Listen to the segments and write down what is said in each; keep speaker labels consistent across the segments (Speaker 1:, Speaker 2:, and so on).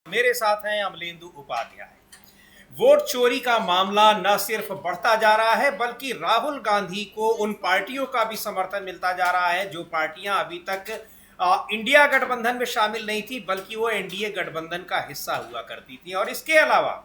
Speaker 1: मेरे साथ हैं अमलेंदु उपाध्याय। वोट चोरी का मामला न सिर्फ बढ़ता जा रहा है बल्कि राहुल गांधी को उन पार्टियों का भी समर्थन मिलता जा रहा है जो पार्टियां अभी तक इंडिया गठबंधन में शामिल नहीं थी बल्कि वो एनडीए गठबंधन का हिस्सा हुआ करती थी। और इसके अलावा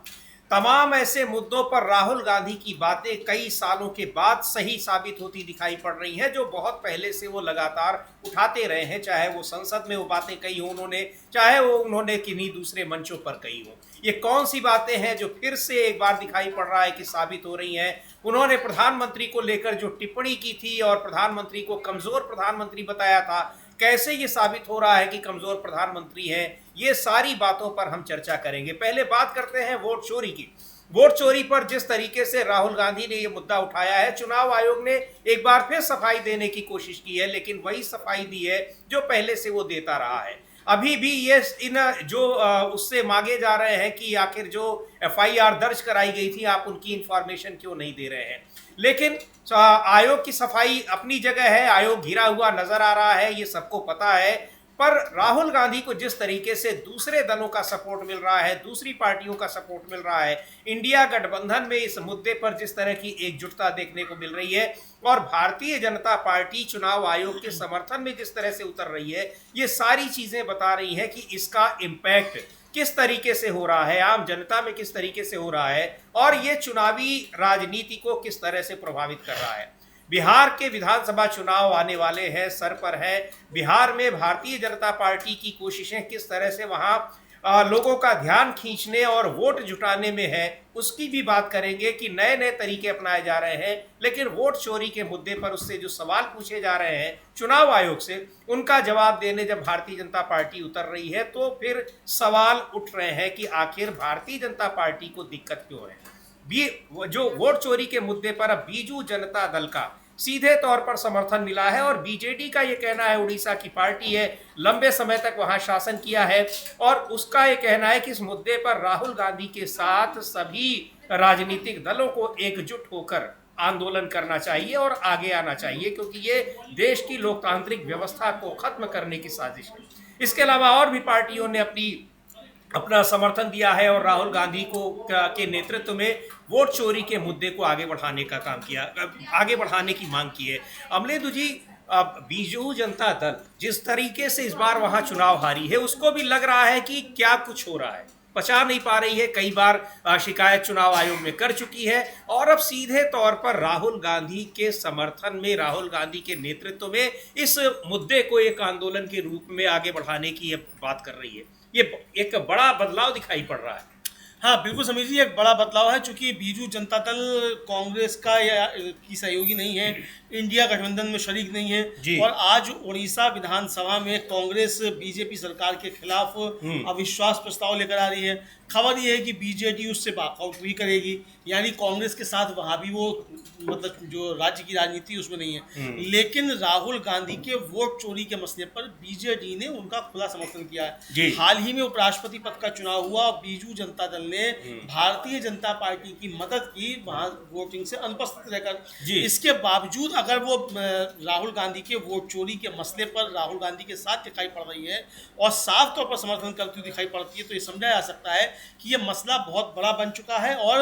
Speaker 1: तमाम ऐसे मुद्दों पर राहुल गांधी की बातें कई सालों के बाद सही साबित होती दिखाई पड़ रही हैं, जो बहुत पहले से वो लगातार उठाते रहे हैं। चाहे वो संसद में वो बातें कही हो उन्होंने, चाहे वो उन्होंने किन्हीं दूसरे मंचों पर कही हो। ये कौन सी बातें हैं जो फिर से एक बार दिखाई पड़ रहा है कि साबित हो रही हैं? उन्होंने प्रधानमंत्री को लेकर जो टिप्पणी की थी और प्रधानमंत्री को कमजोर प्रधानमंत्री बताया था, कैसे ये साबित हो रहा है कि कमजोर प्रधानमंत्री है? ये सारी बातों पर हम चर्चा करेंगे। पहले बात करते हैं वोट चोरी की। वोट चोरी पर जिस तरीके से राहुल गांधी ने ये मुद्दा उठाया है, चुनाव आयोग ने एक बार फिर सफाई देने की कोशिश की है, लेकिन वही सफाई दी है जो पहले से वो देता रहा है। अभी भी ये इन जो उससे मांगे जा रहे हैं कि आखिर जो एफआईआर दर्ज कराई गई थी, आप उनकी इंफॉर्मेशन क्यों नहीं दे रहे हैं? लेकिन आयोग की सफाई अपनी जगह है, आयोग घिरा हुआ नजर आ रहा है, ये सबको पता है। पर राहुल गांधी को जिस तरीके से दूसरे दलों का सपोर्ट मिल रहा है, दूसरी पार्टियों का सपोर्ट मिल रहा है, इंडिया गठबंधन में इस मुद्दे पर जिस तरह की एकजुटता देखने को मिल रही है और भारतीय जनता पार्टी चुनाव आयोग के समर्थन में जिस तरह से उतर रही है, ये सारी चीजें बता रही हैं कि इसका इम्पैक्ट किस तरीके से हो रहा है, आम जनता में किस तरीके से हो रहा है और ये चुनावी राजनीति को किस तरह से प्रभावित कर रहा है। बिहार के विधानसभा चुनाव आने वाले हैं, सर पर है। बिहार में भारतीय जनता पार्टी की कोशिशें किस तरह से वहां लोगों का ध्यान खींचने और वोट जुटाने में है, उसकी भी बात करेंगे कि नए नए तरीके अपनाए जा रहे हैं। लेकिन वोट चोरी के मुद्दे पर उससे जो सवाल पूछे जा रहे हैं चुनाव आयोग से, उनका जवाब देने जब भारतीय जनता पार्टी उतर रही है तो फिर सवाल उठ रहे हैं कि आखिर भारतीय जनता पार्टी को दिक्कत क्यों है। जो वोट चोरी के मुद्दे पर अब बीजू जनता दल का सीधे तौर पर समर्थन मिला है और बीजेडी का ये कहना है, उड़ीसा की पार्टी है, लंबे समय तक वहां शासन किया है और उसका ये कहना है कि इस मुद्दे पर राहुल गांधी के साथ सभी राजनीतिक दलों को एकजुट होकर आंदोलन करना चाहिए और आगे आना चाहिए, क्योंकि ये देश की लोकतांत्रिक व्यवस्था को खत्म करने की साजिश है। इसके अलावा और भी पार्टियों ने अपना समर्थन दिया है और राहुल गांधी के नेतृत्व में वोट चोरी के मुद्दे को आगे बढ़ाने का काम किया, आगे बढ़ाने की मांग की है। अमलेंदु जी, बीजू जनता दल जिस तरीके से इस बार वहां चुनाव हारी है, उसको भी लग रहा है कि क्या कुछ हो रहा है, पचा नहीं पा रही है। कई बार शिकायत चुनाव आयोग में कर चुकी है और अब सीधे तौर पर राहुल गांधी के समर्थन में, राहुल गांधी के नेतृत्व में इस मुद्दे को एक आंदोलन के रूप में आगे बढ़ाने की बात कर रही है। ये एक बड़ा बदलाव दिखाई पड़ रहा है।
Speaker 2: हाँ बिल्कुल समीर जी, एक बड़ा बदलाव है। चूंकि बीजू जनता दल कांग्रेस का या की सहयोगी नहीं है, इंडिया गठबंधन में शरीक नहीं है और आज उड़ीसा विधानसभा में कांग्रेस बीजेपी सरकार के खिलाफ अविश्वास प्रस्ताव लेकर आ रही है। खबर यह है कि बीजेडी उससे वॉकआउट भी करेगी, यानी कांग्रेस के साथ वहाँ भी वो मतलब जो राज्य की राजनीति उसमें नहीं है। लेकिन राहुल गांधी के वोट चोरी के मसले पर बीजेडी ने उनका खुला समर्थन किया है। हाल ही में उपराष्ट्रपति पद का चुनाव हुआ और बीजू जनता दल ने भारतीय जनता पार्टी की मदद की वहां वोटिंग से अनुपस्थित रहकर। इसके बावजूद अगर वो राहुल गांधी के वोट चोरी के मसले पर राहुल गांधी के साथ दिखाई पड़ रही है और साफ तौर पर समर्थन करती हुई दिखाई पड़ती है, तो ये समझा जा सकता है कि ये मसला बहुत बड़ा बन चुका है और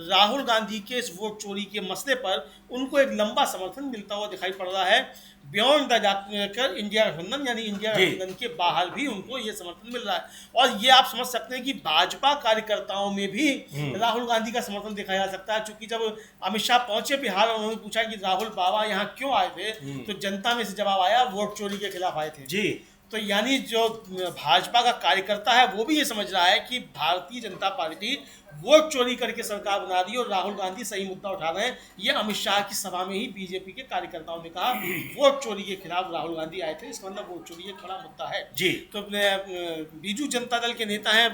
Speaker 2: राहुल गांधी के इस वोट चोरी के मसले पर उनको एक लंबा समर्थन मिलता हुआ दिखाई पड़ रहा है। बियॉन्ड द जाकर इंडिया गठबंधन, यानी इंडिया गठबंधन के बाहर भी उनको ये समर्थन मिल रहा है। और ये आप समझ सकते हैं कि भाजपा कार्यकर्ताओं में भी राहुल गांधी का समर्थन देखा जा सकता है। चूंकि जब अमित शाह पहुंचे बिहार और उन्होंने पूछा कि राहुल बाबा यहाँ क्यों आए थे, तो जनता में से जवाब आया वोट चोरी के खिलाफ आए थे। तो यानी जो भाजपा का कार्यकर्ता है वो भी ये समझ रहा है कि भारतीय जनता पार्टी वोट चोरी करके सरकार बना रही है और राहुल गांधी सही मुद्दा उठा रहे हैं। ये अमित शाह की सभा में ही बीजेपी के कार्यकर्ताओं ने कहा वोट चोरी के खिलाफ राहुल गांधी आए थे, इसका मतलब वोट चोरी एक बड़ा मुद्दा है। तो बीजू जनता दल के नेता हैं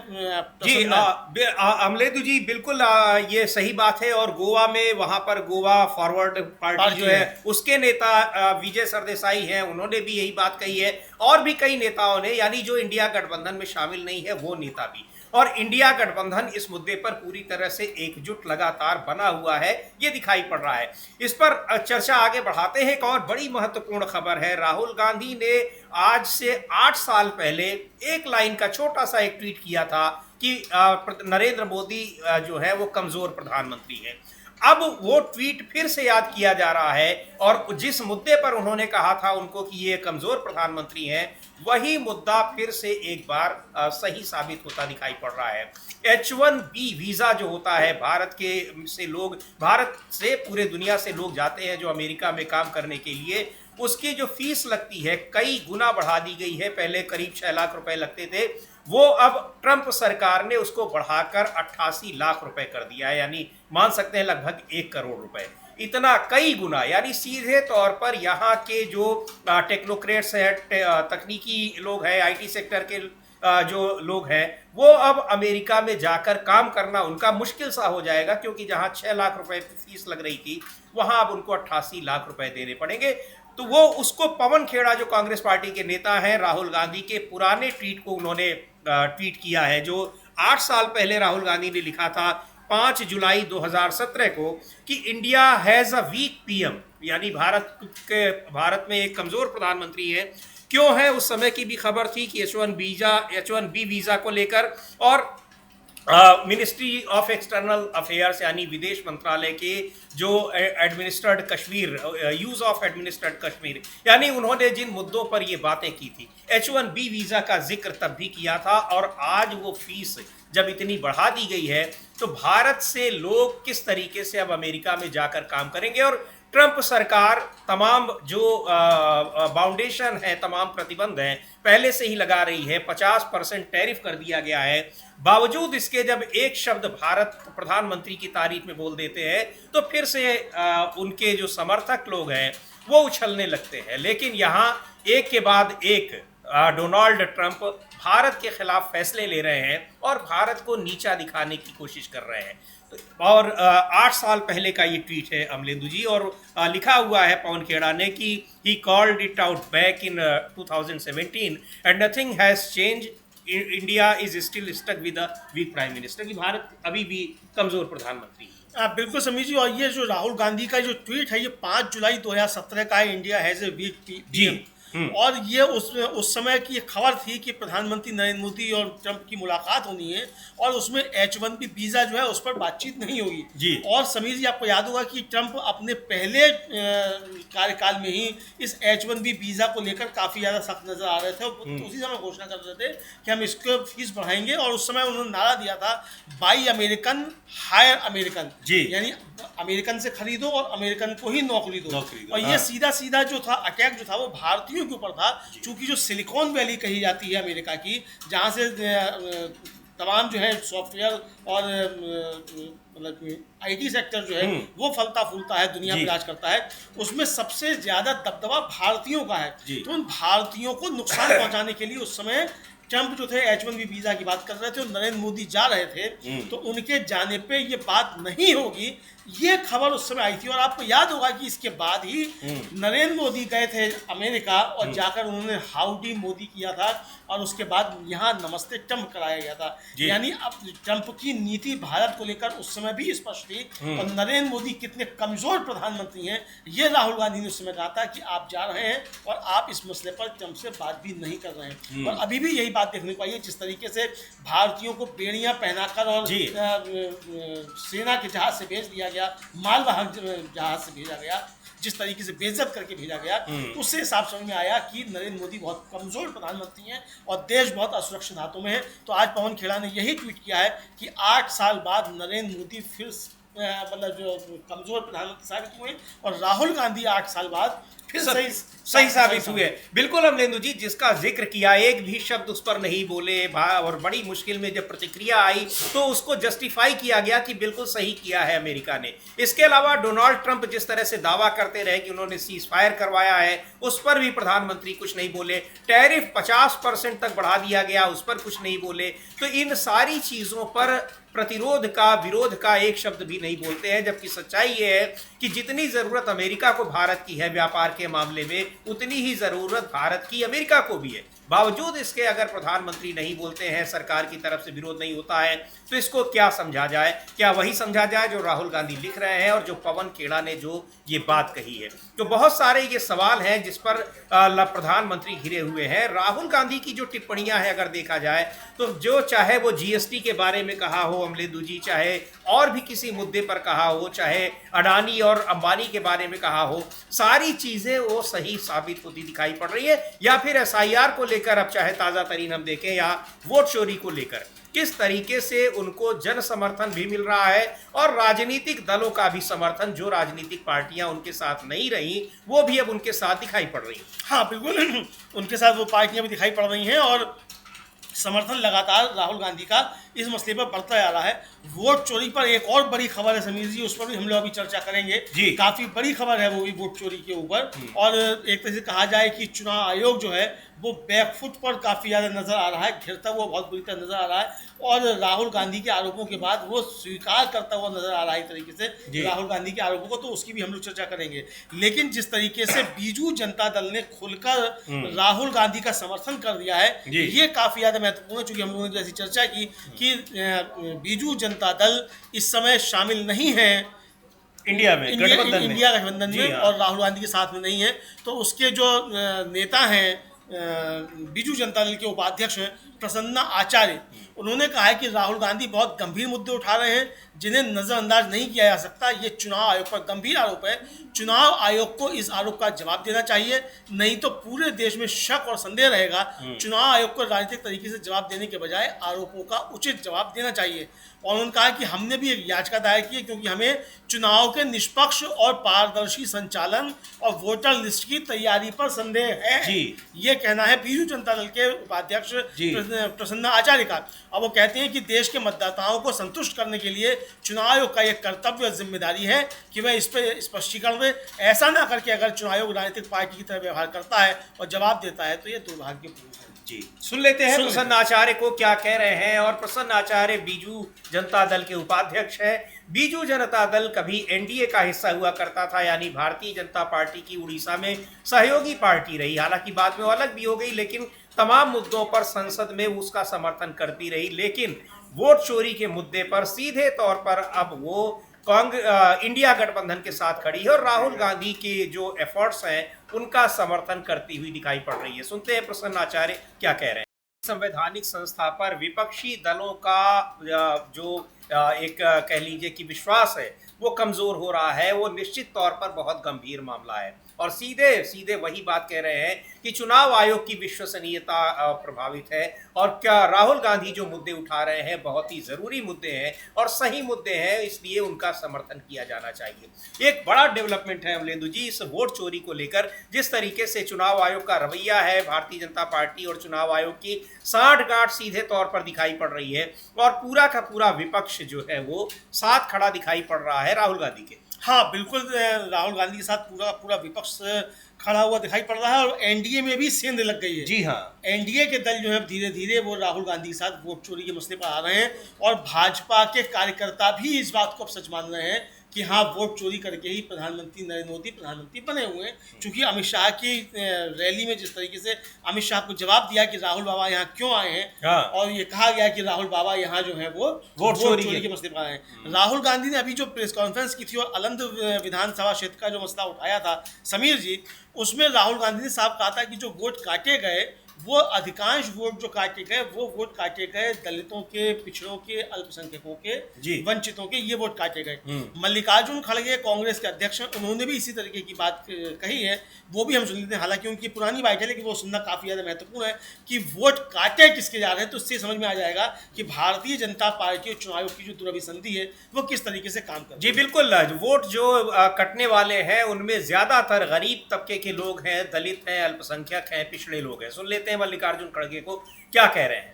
Speaker 1: जी अमलेंदु जी, बिल्कुल ये सही बात है। और गोवा में, वहां पर गोवा फॉरवर्ड पार्टी जो है उसके नेता विजय सरदेसाई हैं, उन्होंने भी यही बात कही है और भी कई नेताओं ने, यानी जो इंडिया गठबंधन में शामिल नहीं है वो नेता भी, और इंडिया गठबंधन इस मुद्दे पर पूरी तरह से एकजुट लगातार बना हुआ है, ये दिखाई पड़ रहा है। इस पर चर्चा आगे बढ़ाते हैं। एक और बड़ी महत्वपूर्ण खबर है, राहुल गांधी ने आज से 8 साल पहले एक लाइन का छोटा सा एक ट्वीट किया था कि नरेंद्र मोदी जो है वो कमजोर प्रधानमंत्री है। अब वो ट्वीट फिर से याद किया जा रहा है, और जिस मुद्दे पर उन्होंने कहा था उनको कि ये कमजोर प्रधानमंत्री हैं, वही मुद्दा फिर से एक बार सही साबित होता दिखाई पड़ रहा है। H1B वीजा जो होता है, भारत से पूरे दुनिया से लोग जाते हैं जो अमेरिका में काम करने के लिए, उसकी जो फीस लगती है कई गुना बढ़ा दी गई है। पहले करीब 6 लाख रुपए लगते थे, वो अब ट्रंप सरकार ने उसको बढ़ाकर 88 लाख रुपए कर दिया है, यानी मान सकते हैं लगभग 1 करोड़ रुपए। इतना कई गुना, यानी सीधे तौर पर यहाँ के जो टेक्नोक्रेट्स हैं, तकनीकी लोग हैं, IT सेक्टर के जो लोग हैं, वो अब अमेरिका में जाकर काम करना उनका मुश्किल सा हो जाएगा, क्योंकि जहाँ 6 लाख रुपए फीस लग रही थी वहाँ अब उनको 88 लाख रुपए देने पड़ेंगे। तो वो उसको पवन खेड़ा जो कांग्रेस पार्टी के नेता हैं, राहुल गांधी के पुराने ट्वीट को उन्होंने ट्वीट किया है, जो 8 साल पहले राहुल गांधी ने लिखा था 5 जुलाई 2017 को कि India has a weak PM, यानी भारत में एक कमज़ोर प्रधानमंत्री है। क्यों है? उस समय की भी खबर थी कि H1B वीज़ा को लेकर, और मिनिस्ट्री ऑफ एक्सटर्नल अफेयर्स यानी विदेश मंत्रालय के जो administered Kashmir, use of administered Kashmir, यानी उन्होंने जिन मुद्दों पर ये बातें की थी, H1B वीज़ा का जिक्र तब भी किया था। और आज वो फीस जब इतनी बढ़ा दी गई है, तो भारत से लोग किस तरीके से अब अमेरिका में जाकर काम करेंगे। और ट्रंप सरकार तमाम जो बाउंडेशन है, तमाम प्रतिबंध हैं, पहले से ही लगा रही है। 50% टैरिफ कर दिया गया है। बावजूद इसके जब एक शब्द भारत प्रधानमंत्री की तारीफ में बोल देते हैं, तो फिर से उनके जो समर्थक लोग हैं वो उछलने लगते हैं। लेकिन यहाँ एक के बाद एक डोनाल्ड ट्रंप भारत के खिलाफ फैसले ले रहे हैं और भारत को नीचा दिखाने की कोशिश कर रहे हैं। और 8 साल पहले का ये ट्वीट है अमलेंदु जी, और लिखा हुआ है पवन खेड़ा ने कि he called it out back in 2017 and nothing has change, India is still stuck with a weak prime minister, कि भारत अभी भी कमजोर प्रधानमंत्री है।
Speaker 2: बिल्कुल समीर जी, और ये जो राहुल गांधी का जो ट्वीट है ये 5 जुलाई 2017 का है, India has a weak PM। और ये उस समय की खबर थी कि प्रधानमंत्री नरेंद्र मोदी और ट्रंप की मुलाकात होनी है, और उसमें H1B वीज़ा जो है उस पर बातचीत नहीं होगी। और समीर जी, आपको याद होगा कि ट्रंप अपने पहले कार्यकाल में ही इस H1B वीज़ा को लेकर काफ़ी ज़्यादा सख्त नजर आ रहे थे, और उसी समय घोषणा कर रहे थे कि हम इसको फीस बढ़ाएंगे। और उस समय उन्होंने नारा दिया था, बाई अमेरिकन हायर अमेरिकन, यानी अमेरिकन से खरीदो और अमेरिकन को ही नौकरी दो। और ये सीधा सीधा जो था अटैक जो था वो भारतीयों के ऊपर था, चूंकि जो सिलिकॉन वैली कही जाती है अमेरिका की, जहां से तमाम जो है सॉफ्टवेयर और मतलब IT सेक्टर जो है वो फलता फूलता है, दुनिया में राज करता है, उसमें सबसे ज्यादा दबदबा भारतीयों का है। तो उन भारतीयों को नुकसान पहुंचाने के लिए उस समय ट्रंप जो थे H1B वीजा की बात कर रहे थे और नरेंद्र मोदी जा रहे थे, तो उनके जाने पे ये बात नहीं होगी, ये खबर उस समय आई थी। और आपको याद होगा कि इसके बाद ही नरेंद्र मोदी गए थे अमेरिका और जाकर उन्होंने हाउडी मोदी किया था, और उसके बाद यहाँ नमस्ते ट्रंप कराया गया था। यानी अब ट्रंप की नीति भारत को लेकर उस समय भी स्पष्ट थी, और नरेंद्र मोदी कितने कमजोर प्रधानमंत्री हैं ये राहुल गांधी ने उस समय कहा था कि आप जा रहे हैं और आप इस मसले पर ट्रंप से बात भी नहीं कर रहे हैं। और अभी भी यही बात देखने को आई है, जिस तरीके से भारतीयों को बेड़ियां पहनाकर और सेना के जहाज से भेज दिया गया, मालवाहक जहाज से भेजा गया, जिस तरीके से बेइज्जत करके भेजा गया, उससे हिसाब समझ में आया कि नरेंद्र मोदी बहुत कमजोर प्रधानमंत्री हैं और देश बहुत असुरक्षित हाथों में है। तो आज पवन खेड़ा ने यही ट्वीट किया है कि 8 साल बाद नरेंद्र मोदी फिर मतलब जो कमजोर प्रधानमंत्री साबित हुए, और राहुल गांधी 8 साल बाद फिर
Speaker 1: सही साबित हुए। बिल्कुल अमलेंदु जी, जिसका जिक्र किया, एक भी शब्द उस पर नहीं बोले, और बड़ी मुश्किल में जब प्रतिक्रिया आई तो उसको जस्टिफाई किया गया कि बिल्कुल सही किया है अमेरिका ने। इसके अलावा डोनाल्ड ट्रंप जिस तरह से दावा करते रहे कि उन्होंने सीज फायर करवाया है, उस पर भी प्रधानमंत्री कुछ नहीं बोले। टैरिफ 50% तक बढ़ा दिया गया, उस पर कुछ नहीं बोले। तो इन सारी चीज़ों पर प्रतिरोध का, विरोध का एक शब्द भी नहीं बोलते हैं, जबकि सच्चाई ये है कि जितनी जरूरत अमेरिका को भारत की है व्यापार के मामले में, उतनी ही जरूरत भारत की अमेरिका को भी है। बावजूद इसके अगर प्रधानमंत्री नहीं बोलते हैं, सरकार की तरफ से विरोध नहीं होता है, तो इसको क्या समझा जाए? क्या वही समझा जाए जो राहुल गांधी लिख रहे हैं और जो पवन खेड़ा ने जो ये बात कही है? तो बहुत सारे ये सवाल हैं जिस पर प्रधानमंत्री घिरे हुए हैं। राहुल गांधी की जो टिप्पणियां हैं अगर देखा जाए तो जो चाहे वो जीएसटी के बारे में कहा हो अमलेंदु जी, चाहे और भी किसी मुद्दे पर कहा हो, चाहे अडानी और अंबानी के बारे में कहा हो, सारी चीजें वो सही साबित होती दिखाई पड़ रही है। या फिर एसआईआर को लेकर अब चाहे ताजा तरीन हम देखें या वोट चोरी को लेकर किस तरीके से उनको जन समर्थन भी मिल रहा है और राजनीतिक दलों का भी समर्थन, जो राजनीतिक पार्टियां उनके साथ नहीं रही वो भी अब उनके साथ दिखाई पड़ रही।
Speaker 2: हाँ बिल्कुल, उनके साथ वो पार्टियां भी दिखाई पड़ रही हैं और समर्थन लगातार राहुल गांधी का इस मसले पर बढ़ता जा रहा है। वोट चोरी पर एक और बड़ी खबर है समीर जी, उस पर भी हम लोग अभी चर्चा करेंगे जी। काफी बड़ी खबर है वो भी वोट चोरी के ऊपर, और एक तरह से कहा जाए कि चुनाव आयोग जो है वो बैकफुट पर काफी ज्यादा नजर आ रहा है, घिरता हुआ बहुत बुरी तरह नजर आ रहा है, और राहुल गांधी के आरोपों के बाद वो स्वीकार करता हुआ नजर आ रहा है एक तरीके से राहुल गांधी के आरोपों को, तो उसकी भी हम लोग चर्चा करेंगे। लेकिन जिस तरीके से बीजू जनता दल ने खुलकर राहुल गांधी का समर्थन कर दिया है, ये काफी ज्यादा महत्वपूर्ण है, चूंकि हम लोगों ने जैसी चर्चा की कि बीजू जनता दल इस समय शामिल नहीं है इंडिया गठबंधन में और राहुल गांधी के साथ में नहीं है, तो उसके जो नेता हैं बीजू जनता दल के उपाध्यक्ष हैं प्रसन्ना आचार्य, उन्होंने कहा है कि राहुल गांधी बहुत गंभीर मुद्दे उठा रहे हैं जिन्हें नजरअंदाज नहीं किया जा सकता। ये चुनाव आयोग पर गंभीर आरोप है, चुनाव आयोग को इस आरोप का जवाब देना चाहिए, नहीं तो पूरे देश में शक और संदेह रहेगा। चुनाव आयोग को राजनीतिक तरीके से जवाब देने के बजाय आरोपों का उचित जवाब देना चाहिए। और उन्होंने कहा कि हमने भी एक याचिका दायर की है क्योंकि हमें चुनाव के निष्पक्ष और पारदर्शी संचालन और वोटर लिस्ट की तैयारी पर संदेह है जी। ये कहना है बीजू जनता दल के उपाध्यक्ष प्रसन्ना आचार्य का। अब वो कहते हैं कि देश के मतदाताओं को संतुष्ट करने के लिए चुनाव आयोग का यह कर्तव्य और जिम्मेदारी है कि वह इस पर स्पष्टीकरण दे। ऐसा ना करके अगर चुनाव आयोग राजनीतिक पार्टी की तरह व्यवहार करता है और जवाब देता है तो ये दुर्भाग्यपूर्ण है
Speaker 1: जी। सुन लेते हैं प्रसन्न आचार्य को क्या कह रहे हैं। और प्रसन्न आचार्य बीजू जनता दल के उपाध्यक्ष है। बीजू जनता दल कभी एनडीए का हिस्सा हुआ करता था, यानी भारतीय जनता पार्टी की उड़ीसा में सहयोगी पार्टी रही। हालांकि बाद में वो अलग भी हो गई, लेकिन तमाम मुद्दों पर संसद में उसका समर्थन करती रही। लेकिन वोट चोरी के मुद्दे पर सीधे तौर पर अब वो इंडिया गठबंधन के साथ खड़ी है और राहुल गांधी के जो एफर्ट्स हैं उनका समर्थन करती हुई दिखाई पड़ रही है। सुनते हैं प्रसन्न आचार्य क्या कह रहे हैं। संवैधानिक संस्था पर विपक्षी दलों का जो एक कह लीजिए कि विश्वास है वो कमजोर हो रहा है, वो निश्चित तौर पर बहुत गंभीर मामला है। और सीधे सीधे वही बात कह रहे हैं कि चुनाव आयोग की विश्वसनीयता प्रभावित है। और क्या राहुल गांधी जो मुद्दे उठा रहे हैं बहुत ही जरूरी मुद्दे हैं और सही मुद्दे हैं, इसलिए उनका समर्थन किया जाना चाहिए। एक बड़ा डेवलपमेंट है अमलेंदु जी इस वोट चोरी को लेकर। जिस तरीके से चुनाव आयोग का रवैया है, भारतीय जनता पार्टी और चुनाव आयोग की साठगांठ सीधे तौर पर दिखाई पड़ रही है और पूरा का पूरा विपक्ष जो है वो साथ खड़ा दिखाई पड़ रहा है राहुल गांधी के।
Speaker 2: हाँ बिल्कुल, राहुल गांधी के साथ पूरा विपक्ष खड़ा हुआ दिखाई पड़ रहा है और एनडीए में भी सेंध लग गई है।
Speaker 1: जी हाँ,
Speaker 2: एनडीए के दल जो है धीरे धीरे वो राहुल गांधी के साथ वोट चोरी के मसले पर आ रहे हैं और भाजपा के कार्यकर्ता भी इस बात को अब सच मान रहे हैं कि हाँ वोट चोरी करके ही प्रधानमंत्री नरेंद्र मोदी प्रधानमंत्री बने हुए हैं। क्योंकि अमित शाह की रैली में जिस तरीके से अमित शाह को जवाब दिया कि राहुल बाबा यहाँ क्यों आए हैं, हाँ। और ये कहा गया कि राहुल बाबा यहाँ जो है वो वोट चोरी के मसले पर आए हैं। राहुल गांधी ने अभी जो प्रेस कॉन्फ्रेंस की थी और अलंद विधानसभा क्षेत्र का जो मसला उठाया था समीर जी, उसमें राहुल गांधी ने साफ कहा था कि जो वोट काटे गए वो अधिकांश वोट जो काटे गए वो वोट काटे गए दलितों के, पिछड़ों के, अल्पसंख्यकों के, वंचितों के, ये वोट काटे गए। मल्लिकार्जुन खड़गे कांग्रेस के अध्यक्ष हैं, उन्होंने भी इसी तरीके की बात कही है, वो भी हम सुन लेते हैं। हालांकि उनकी पुरानी बात है लेकिन वो सुनना काफी ज्यादा महत्वपूर्ण है कि वोट काटे किसके जा रहे हैं, तो इससे समझ में आ जाएगा कि भारतीय जनता पार्टी और चुनाव आयोग की जो दुरभिसंधि है वो किस तरीके से काम कर रही है।
Speaker 1: जी बिल्कुल, वोट जो कटने वाले हैं उनमें ज्यादातर गरीब तबके के लोग हैं, दलित हैं, अल्पसंख्यक हैं, पिछड़े लोग हैं। सुन लेते हैं मल्लिकार्जुन खड़गे को क्या कह रहे हैं।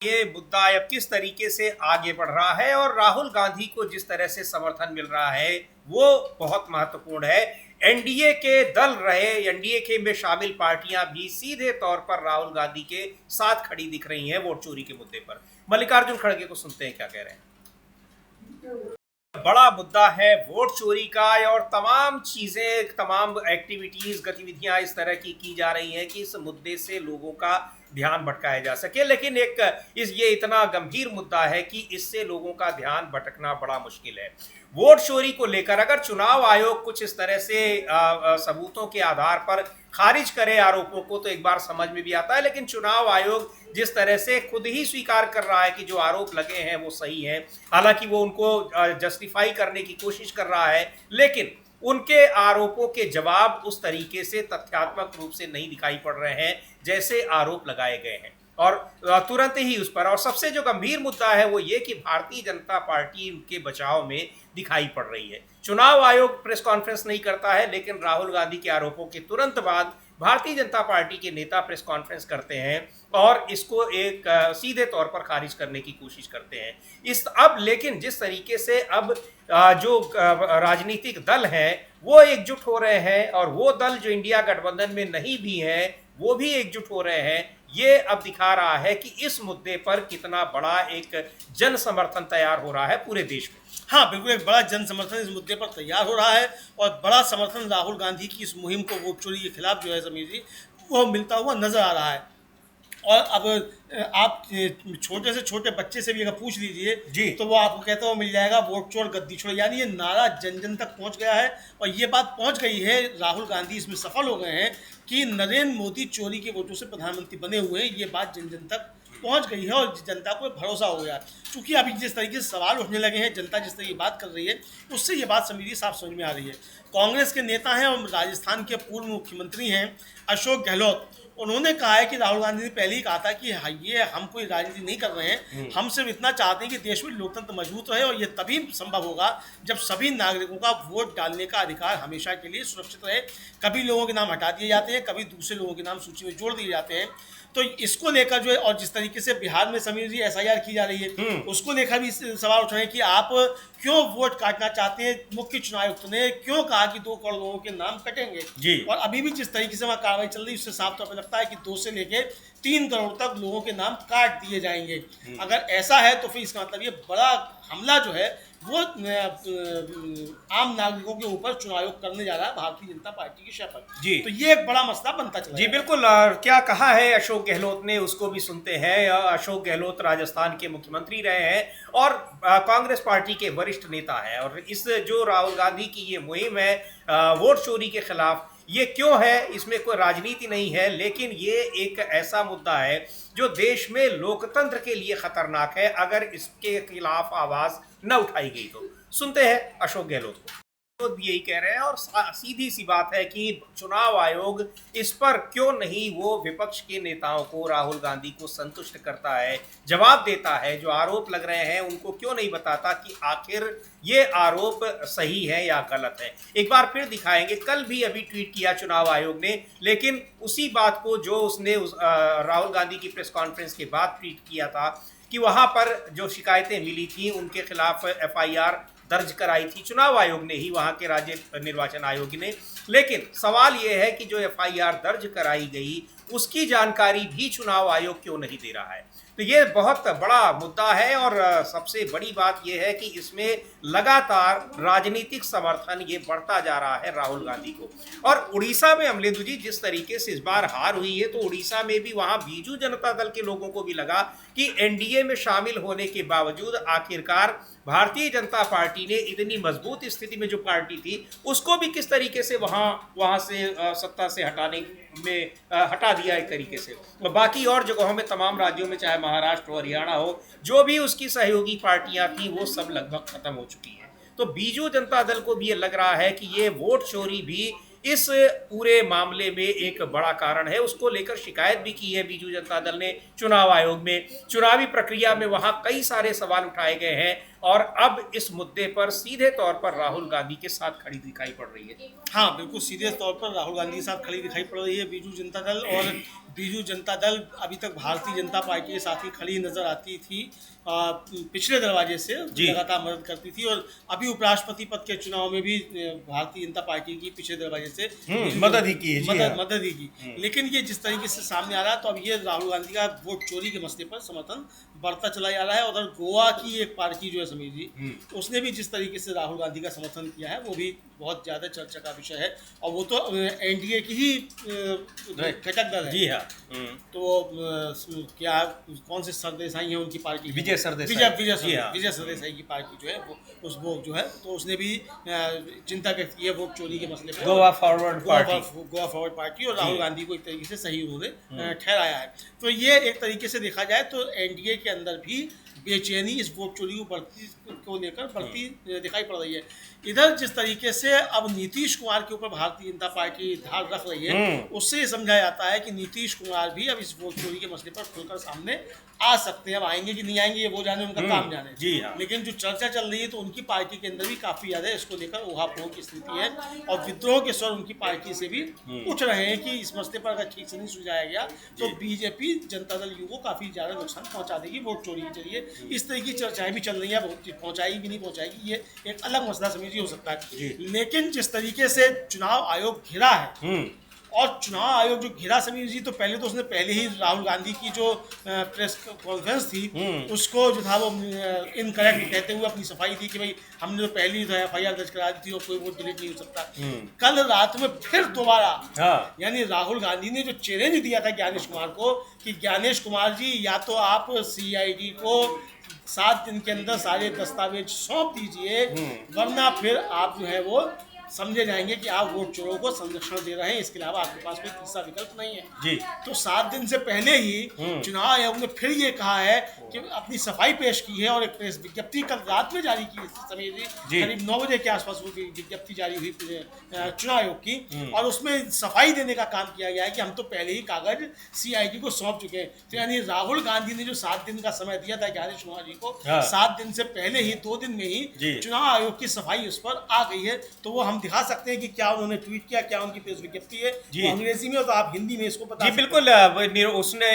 Speaker 1: ये मुद्दा अब किस तरीके से आगे बढ़ रहा है और राहुल गांधी को जिस तरह से समर्थन मिल रहा है वो बहुत महत्वपूर्ण है। एनडीए के दल रहे, एनडीए के में शामिल पार्टियां भी सीधे तौर पर राहुल गांधी के साथ खड़ी दिख रही हैं वोट चोरी के मुद्दे पर। मल्लिकार्जुन खड़गे को सुनते हैं क्या कह रहे हैं। बड़ा मुद्दा है वोट चोरी का, और तमाम चीजें, तमाम एक्टिविटीज, गतिविधियां इस तरह की जा रही हैं कि इस मुद्दे से लोगों का ध्यान भटकाया जा सके। लेकिन ये इतना गंभीर मुद्दा है कि इससे लोगों का ध्यान भटकना बड़ा मुश्किल है। वोट चोरी को लेकर अगर चुनाव आयोग कुछ इस तरह से सबूतों के आधार पर खारिज करे आरोपों को तो एक बार समझ में भी आता है, लेकिन चुनाव आयोग जिस तरह से खुद ही स्वीकार कर रहा है कि जो आरोप लगे हैं वो सही है, हालांकि वो उनको जस्टिफाई करने की कोशिश कर रहा है, लेकिन उनके आरोपों के जवाब उस तरीके से तथ्यात्मक रूप से नहीं दिखाई पड़ रहे हैं जैसे आरोप लगाए गए हैं। और तुरंत ही उस पर, और सबसे जो गंभीर मुद्दा है वो ये कि भारतीय जनता पार्टी उनके बचाव में दिखाई पड़ रही है। चुनाव आयोग प्रेस कॉन्फ्रेंस नहीं करता है, लेकिन राहुल गांधी के आरोपों के तुरंत बाद भारतीय जनता पार्टी के नेता प्रेस कॉन्फ्रेंस करते हैं और इसको एक सीधे तौर पर खारिज करने की कोशिश करते हैं। लेकिन जिस तरीके से अब जो राजनीतिक दल हैं वो एकजुट हो रहे हैं, और वो दल जो इंडिया गठबंधन में नहीं भी हैं वो भी एकजुट हो रहे हैं, ये अब दिखा रहा है कि इस मुद्दे पर कितना बड़ा एक जन समर्थन तैयार हो रहा है पूरे देश में।
Speaker 2: हाँ, बिल्कुल एक बड़ा जन समर्थन इस मुद्दे पर तैयार हो रहा है, और बड़ा समर्थन राहुल गांधी की इस मुहिम को, वोट चोरी के खिलाफ जो है समीर जी, वो मिलता हुआ नजर आ रहा है। और अब आप छोटे से छोटे बच्चे से भी अगर पूछ लीजिए
Speaker 1: जी,
Speaker 2: तो वो आपको कहता है वो मिल जाएगा वोट चोर गद्दी छोड़, यानी ये नारा जन जन तक पहुंच गया है। और ये बात पहुंच गई है, राहुल गांधी इसमें सफल हो गए हैं कि नरेंद्र मोदी चोरी के वोटों से प्रधानमंत्री बने हुए हैं। ये बात जन जन तक पहुंच गई है और जनता को भरोसा हो गया। क्योंकि अभी जिस तरीके से सवाल उठने लगे हैं, जनता जिस तरीके की बात कर रही है, उससे ये बात समीरी साफ समझ में आ रही है। कांग्रेस के नेता हैं और राजस्थान के पूर्व मुख्यमंत्री हैं अशोक गहलोत, उन्होंने कहा है कि राहुल गांधी ने पहले ही कहा था कि ये हम कोई राजनीति नहीं कर रहे हैं, हम सिर्फ इतना चाहते हैं कि देश में लोकतंत्र मजबूत रहे, और ये तभी संभव होगा जब सभी नागरिकों का वोट डालने का अधिकार हमेशा के लिए सुरक्षित रहे। कभी लोगों के नाम हटा दिए जाते हैं, कभी दूसरे लोगों के नाम सूची में जोड़ दिए जाते हैं। तो इसको लेकर जो है, और जिस तरीके से बिहार में समीर जी SIR की जा रही है, उसको लेकर भी सवाल उठ रहे हैं कि आप क्यों वोट काटना चाहते हैं। मुख्य चुनाव आयुक्त ने क्यों कहा कि 2 करोड़ लोगों के नाम कटेंगे
Speaker 1: जी।
Speaker 2: और अभी भी जिस तरीके से वहाँ कार्रवाई चल रही है, उससे साफ तौर पर लगता है कि 2 से लेके 3 करोड़ तक लोगों के नाम काट दिए जाएंगे। अगर ऐसा है तो फिर इसका मतलब ये बड़ा हमला जो है वो आम नागरिकों के ऊपर चुनाव आयोग करने जा रहा है भारतीय जनता पार्टी की शपथ
Speaker 1: जी।
Speaker 2: तो ये एक बड़ा मसला बनता चला
Speaker 1: जी बिल्कुल। क्या कहा है अशोक गहलोत ने, उसको भी सुनते हैं। अशोक गहलोत राजस्थान के मुख्यमंत्री रहे हैं और कांग्रेस पार्टी के वरिष्ठ नेता हैं, और इस जो राहुल गांधी की ये मुहिम है वोट चोरी के खिलाफ, ये क्यों है, इसमें कोई राजनीति नहीं है, लेकिन ये एक ऐसा मुद्दा है जो देश में लोकतंत्र के लिए खतरनाक है अगर इसके खिलाफ आवाज न उठाई गई तो। सुनते हैं अशोक गहलोत को। भी यही कह रहे हैं, और सीधी सी बात है कि चुनाव आयोग इस पर क्यों नहीं वो विपक्ष के नेताओं को, राहुल गांधी को संतुष्ट करता है, जवाब देता है, जो आरोप लग रहे हैं उनको क्यों नहीं बताता कि आखिर ये आरोप सही है या गलत है। एक बार फिर दिखाएंगे। कल भी अभी ट्वीट किया चुनाव आयोग ने, लेकिन उसी बात को जो उसने राहुल गांधी की प्रेस कॉन्फ्रेंस के बाद ट्वीट किया था कि वहां पर जो शिकायतें मिली थी उनके खिलाफ FIR दर्ज कराई थी चुनाव आयोग ने ही, वहां के राज्य निर्वाचन आयोग ने। लेकिन सवाल यह है कि जो FIR दर्ज कराई गई उसकी जानकारी भी चुनाव आयोग क्यों नहीं दे रहा है। तो ये बहुत बड़ा मुद्दा है, और सबसे बड़ी बात यह है कि इसमें लगातार राजनीतिक समर्थन ये बढ़ता जा रहा है राहुल गांधी को। और उड़ीसा में अमलेंदु जी जिस तरीके से इस बार हार हुई है, तो उड़ीसा में भी वहां बीजू जनता दल के लोगों को भी लगा कि NDA में शामिल होने के बावजूद आखिरकार भारतीय जनता पार्टी ने इतनी मजबूत स्थिति में जो पार्टी थी उसको भी किस तरीके से वहां से सत्ता से हटाने में हटा दिया एक तरीके से। बाकी और जगहों में, तमाम राज्यों में, चाहे महाराष्ट्र हो, हरियाणा हो, जो भी उसकी सहयोगी पार्टियां थी वो सब लगभग खत्म हो चुकी हैं। तो बीजू जनता दल को भी ये लग रहा है कि ये वोट चोरी भी इस पूरे मामले में एक बड़ा कारण है। उसको लेकर शिकायत भी की है बीजू जनता दल ने चुनाव आयोग में। चुनावी प्रक्रिया में वहां कई सारे सवाल उठाए गए हैं, और अब इस मुद्दे पर सीधे तौर पर राहुल गांधी के साथ खड़ी दिखाई पड़ रही है।
Speaker 2: हाँ, बिल्कुल सीधे तौर पर राहुल गांधी के साथ खड़ी दिखाई पड़ रही है बीजू जनता दल। और बीजू जनता दल अभी तक भारतीय जनता पार्टी के साथ ही खड़ी नजर आती थी, पिछले दरवाजे से लगातार मदद करती थी, और अभी उपराष्ट्रपति पद के चुनाव में भी भारतीय जनता पार्टी की पिछले दरवाजे से
Speaker 1: मदद ही की
Speaker 2: मदद ही की। लेकिन ये जिस तरीके से सामने आ रहा है, तो अब ये राहुल गांधी का वोट चोरी के मसले पर समर्थन बढ़ता चला जा रहा है। उधर गोवा की एक पार्टी जो है समीर जी, उसने भी जिस तरीके से राहुल गांधी का समर्थन किया है वो भी बहुत ज़्यादा चर्चा का विषय है, और वो तो एनडीए की ही घटक दल है।
Speaker 1: जी हाँ।
Speaker 2: तो क्या कौन से सरदेसाई हैं उनकी पार्टी,
Speaker 1: विजय सरदेसाई।
Speaker 2: विजय सरदेसाई की पार्टी जो है वो जो है, तो उसने भी चिंता व्यक्त की है वोट चोरी के मसले पर।
Speaker 1: गोवा फॉरवर्ड
Speaker 2: पार्टी और राहुल गांधी को एक तरीके से सही उन्होंने ठहराया है। तो ये एक तरीके से देखा जाए तो एनडीए के अंदर भी बेचैनी इस वोट चोरी को लेकर बढ़ती दिखाई पड़ रही है। इधर जिस तरीके से अब नीतीश कुमार के ऊपर भारतीय जनता पार्टी धार रख रही है, उससे ये समझा जाता है कि नीतीश कुमार भी अब इस वोट चोरी के मसले पर खुलकर सामने आ सकते हैं। अब आएंगे कि नहीं आएंगे ये वो जाने, उनका काम जाने।
Speaker 1: जी हाँ।
Speaker 2: लेकिन जो चर्चा चल रही है तो उनकी पार्टी के अंदर भी काफी ज्यादा इसको लेकर ऊहापोह की स्थिति है, और विद्रोह के स्वर उनकी पार्टी से भी उठ रहे हैं कि इस मसले पर अगर ठीक से नहीं सुलझाया गया तो बीजेपी जनता दल यू को काफी ज्यादा नुकसान पहुंचा देगी वोट चोरी के जरिए। इस तरह की चर्चाएं भी चल रही है, पहुंचाएगी भी नहीं पहुंचाएगी ये एक अलग मसला समझिए हो सकता है। लेकिन जिस तरीके से चुनाव आयोग घिरा है, और चुनाव आयोग जो घिरा समीर जी, तो पहले ही राहुल गांधी की जो प्रेस कॉन्फ्रेंस थी उसको जो था वो इनकरेक्ट कहते हुए अपनी सफाई दी कि भाई हमने तो पहले ही तो एफआईआर दर्ज करा दी थी और कोई वोट डिलीट नहीं हो सकता। कल रात में फिर दोबारा यानी राहुल गांधी ने जो चैलेंज दिया था ज्ञानेश कुमार को कि ज्ञानेश कुमार जी या तो आप सीआईडी को 7 दिन के अंदर सारे दस्तावेज सौंप दीजिए, वरना फिर आप जो है वो समझे जाएंगे कि आप वोट चोरों को संरक्षण दे रहे हैं, इसके अलावा आपके पास कोई तीसरा विकल्प नहीं है। जी। तो 7 दिन से पहले ही चुनाव आयोग ने फिर ये कहा है कि अपनी सफाई पेश की है, और एक प्रेस विज्ञप्ति कल रात में जारी की समीर जी, करीब 9 बजे के आसपास वो विज्ञप्ति जारी हुई चुनाव आयोग की, और उसमें सफाई देने का काम किया गया है कि हम तो पहले ही कागज सीआईडी को सौंप चुके हैं। तो यानी राहुल गांधी ने जो 7 दिन का समय दिया था ज्ञानेश कुमार जी को, 7 दिन से पहले ही 2 दिन में ही चुनाव आयोग की सफाई उस पर आ गई है। तो वो हम दिखा सकते हैं कि क्या उन्होंने ट्वीट किया, क्या उनकी प्रेस विज्ञप्ति है, वो अंग्रेजी में हो तो आप हिंदी में इसको बता
Speaker 1: जी बिल्कुल। उसने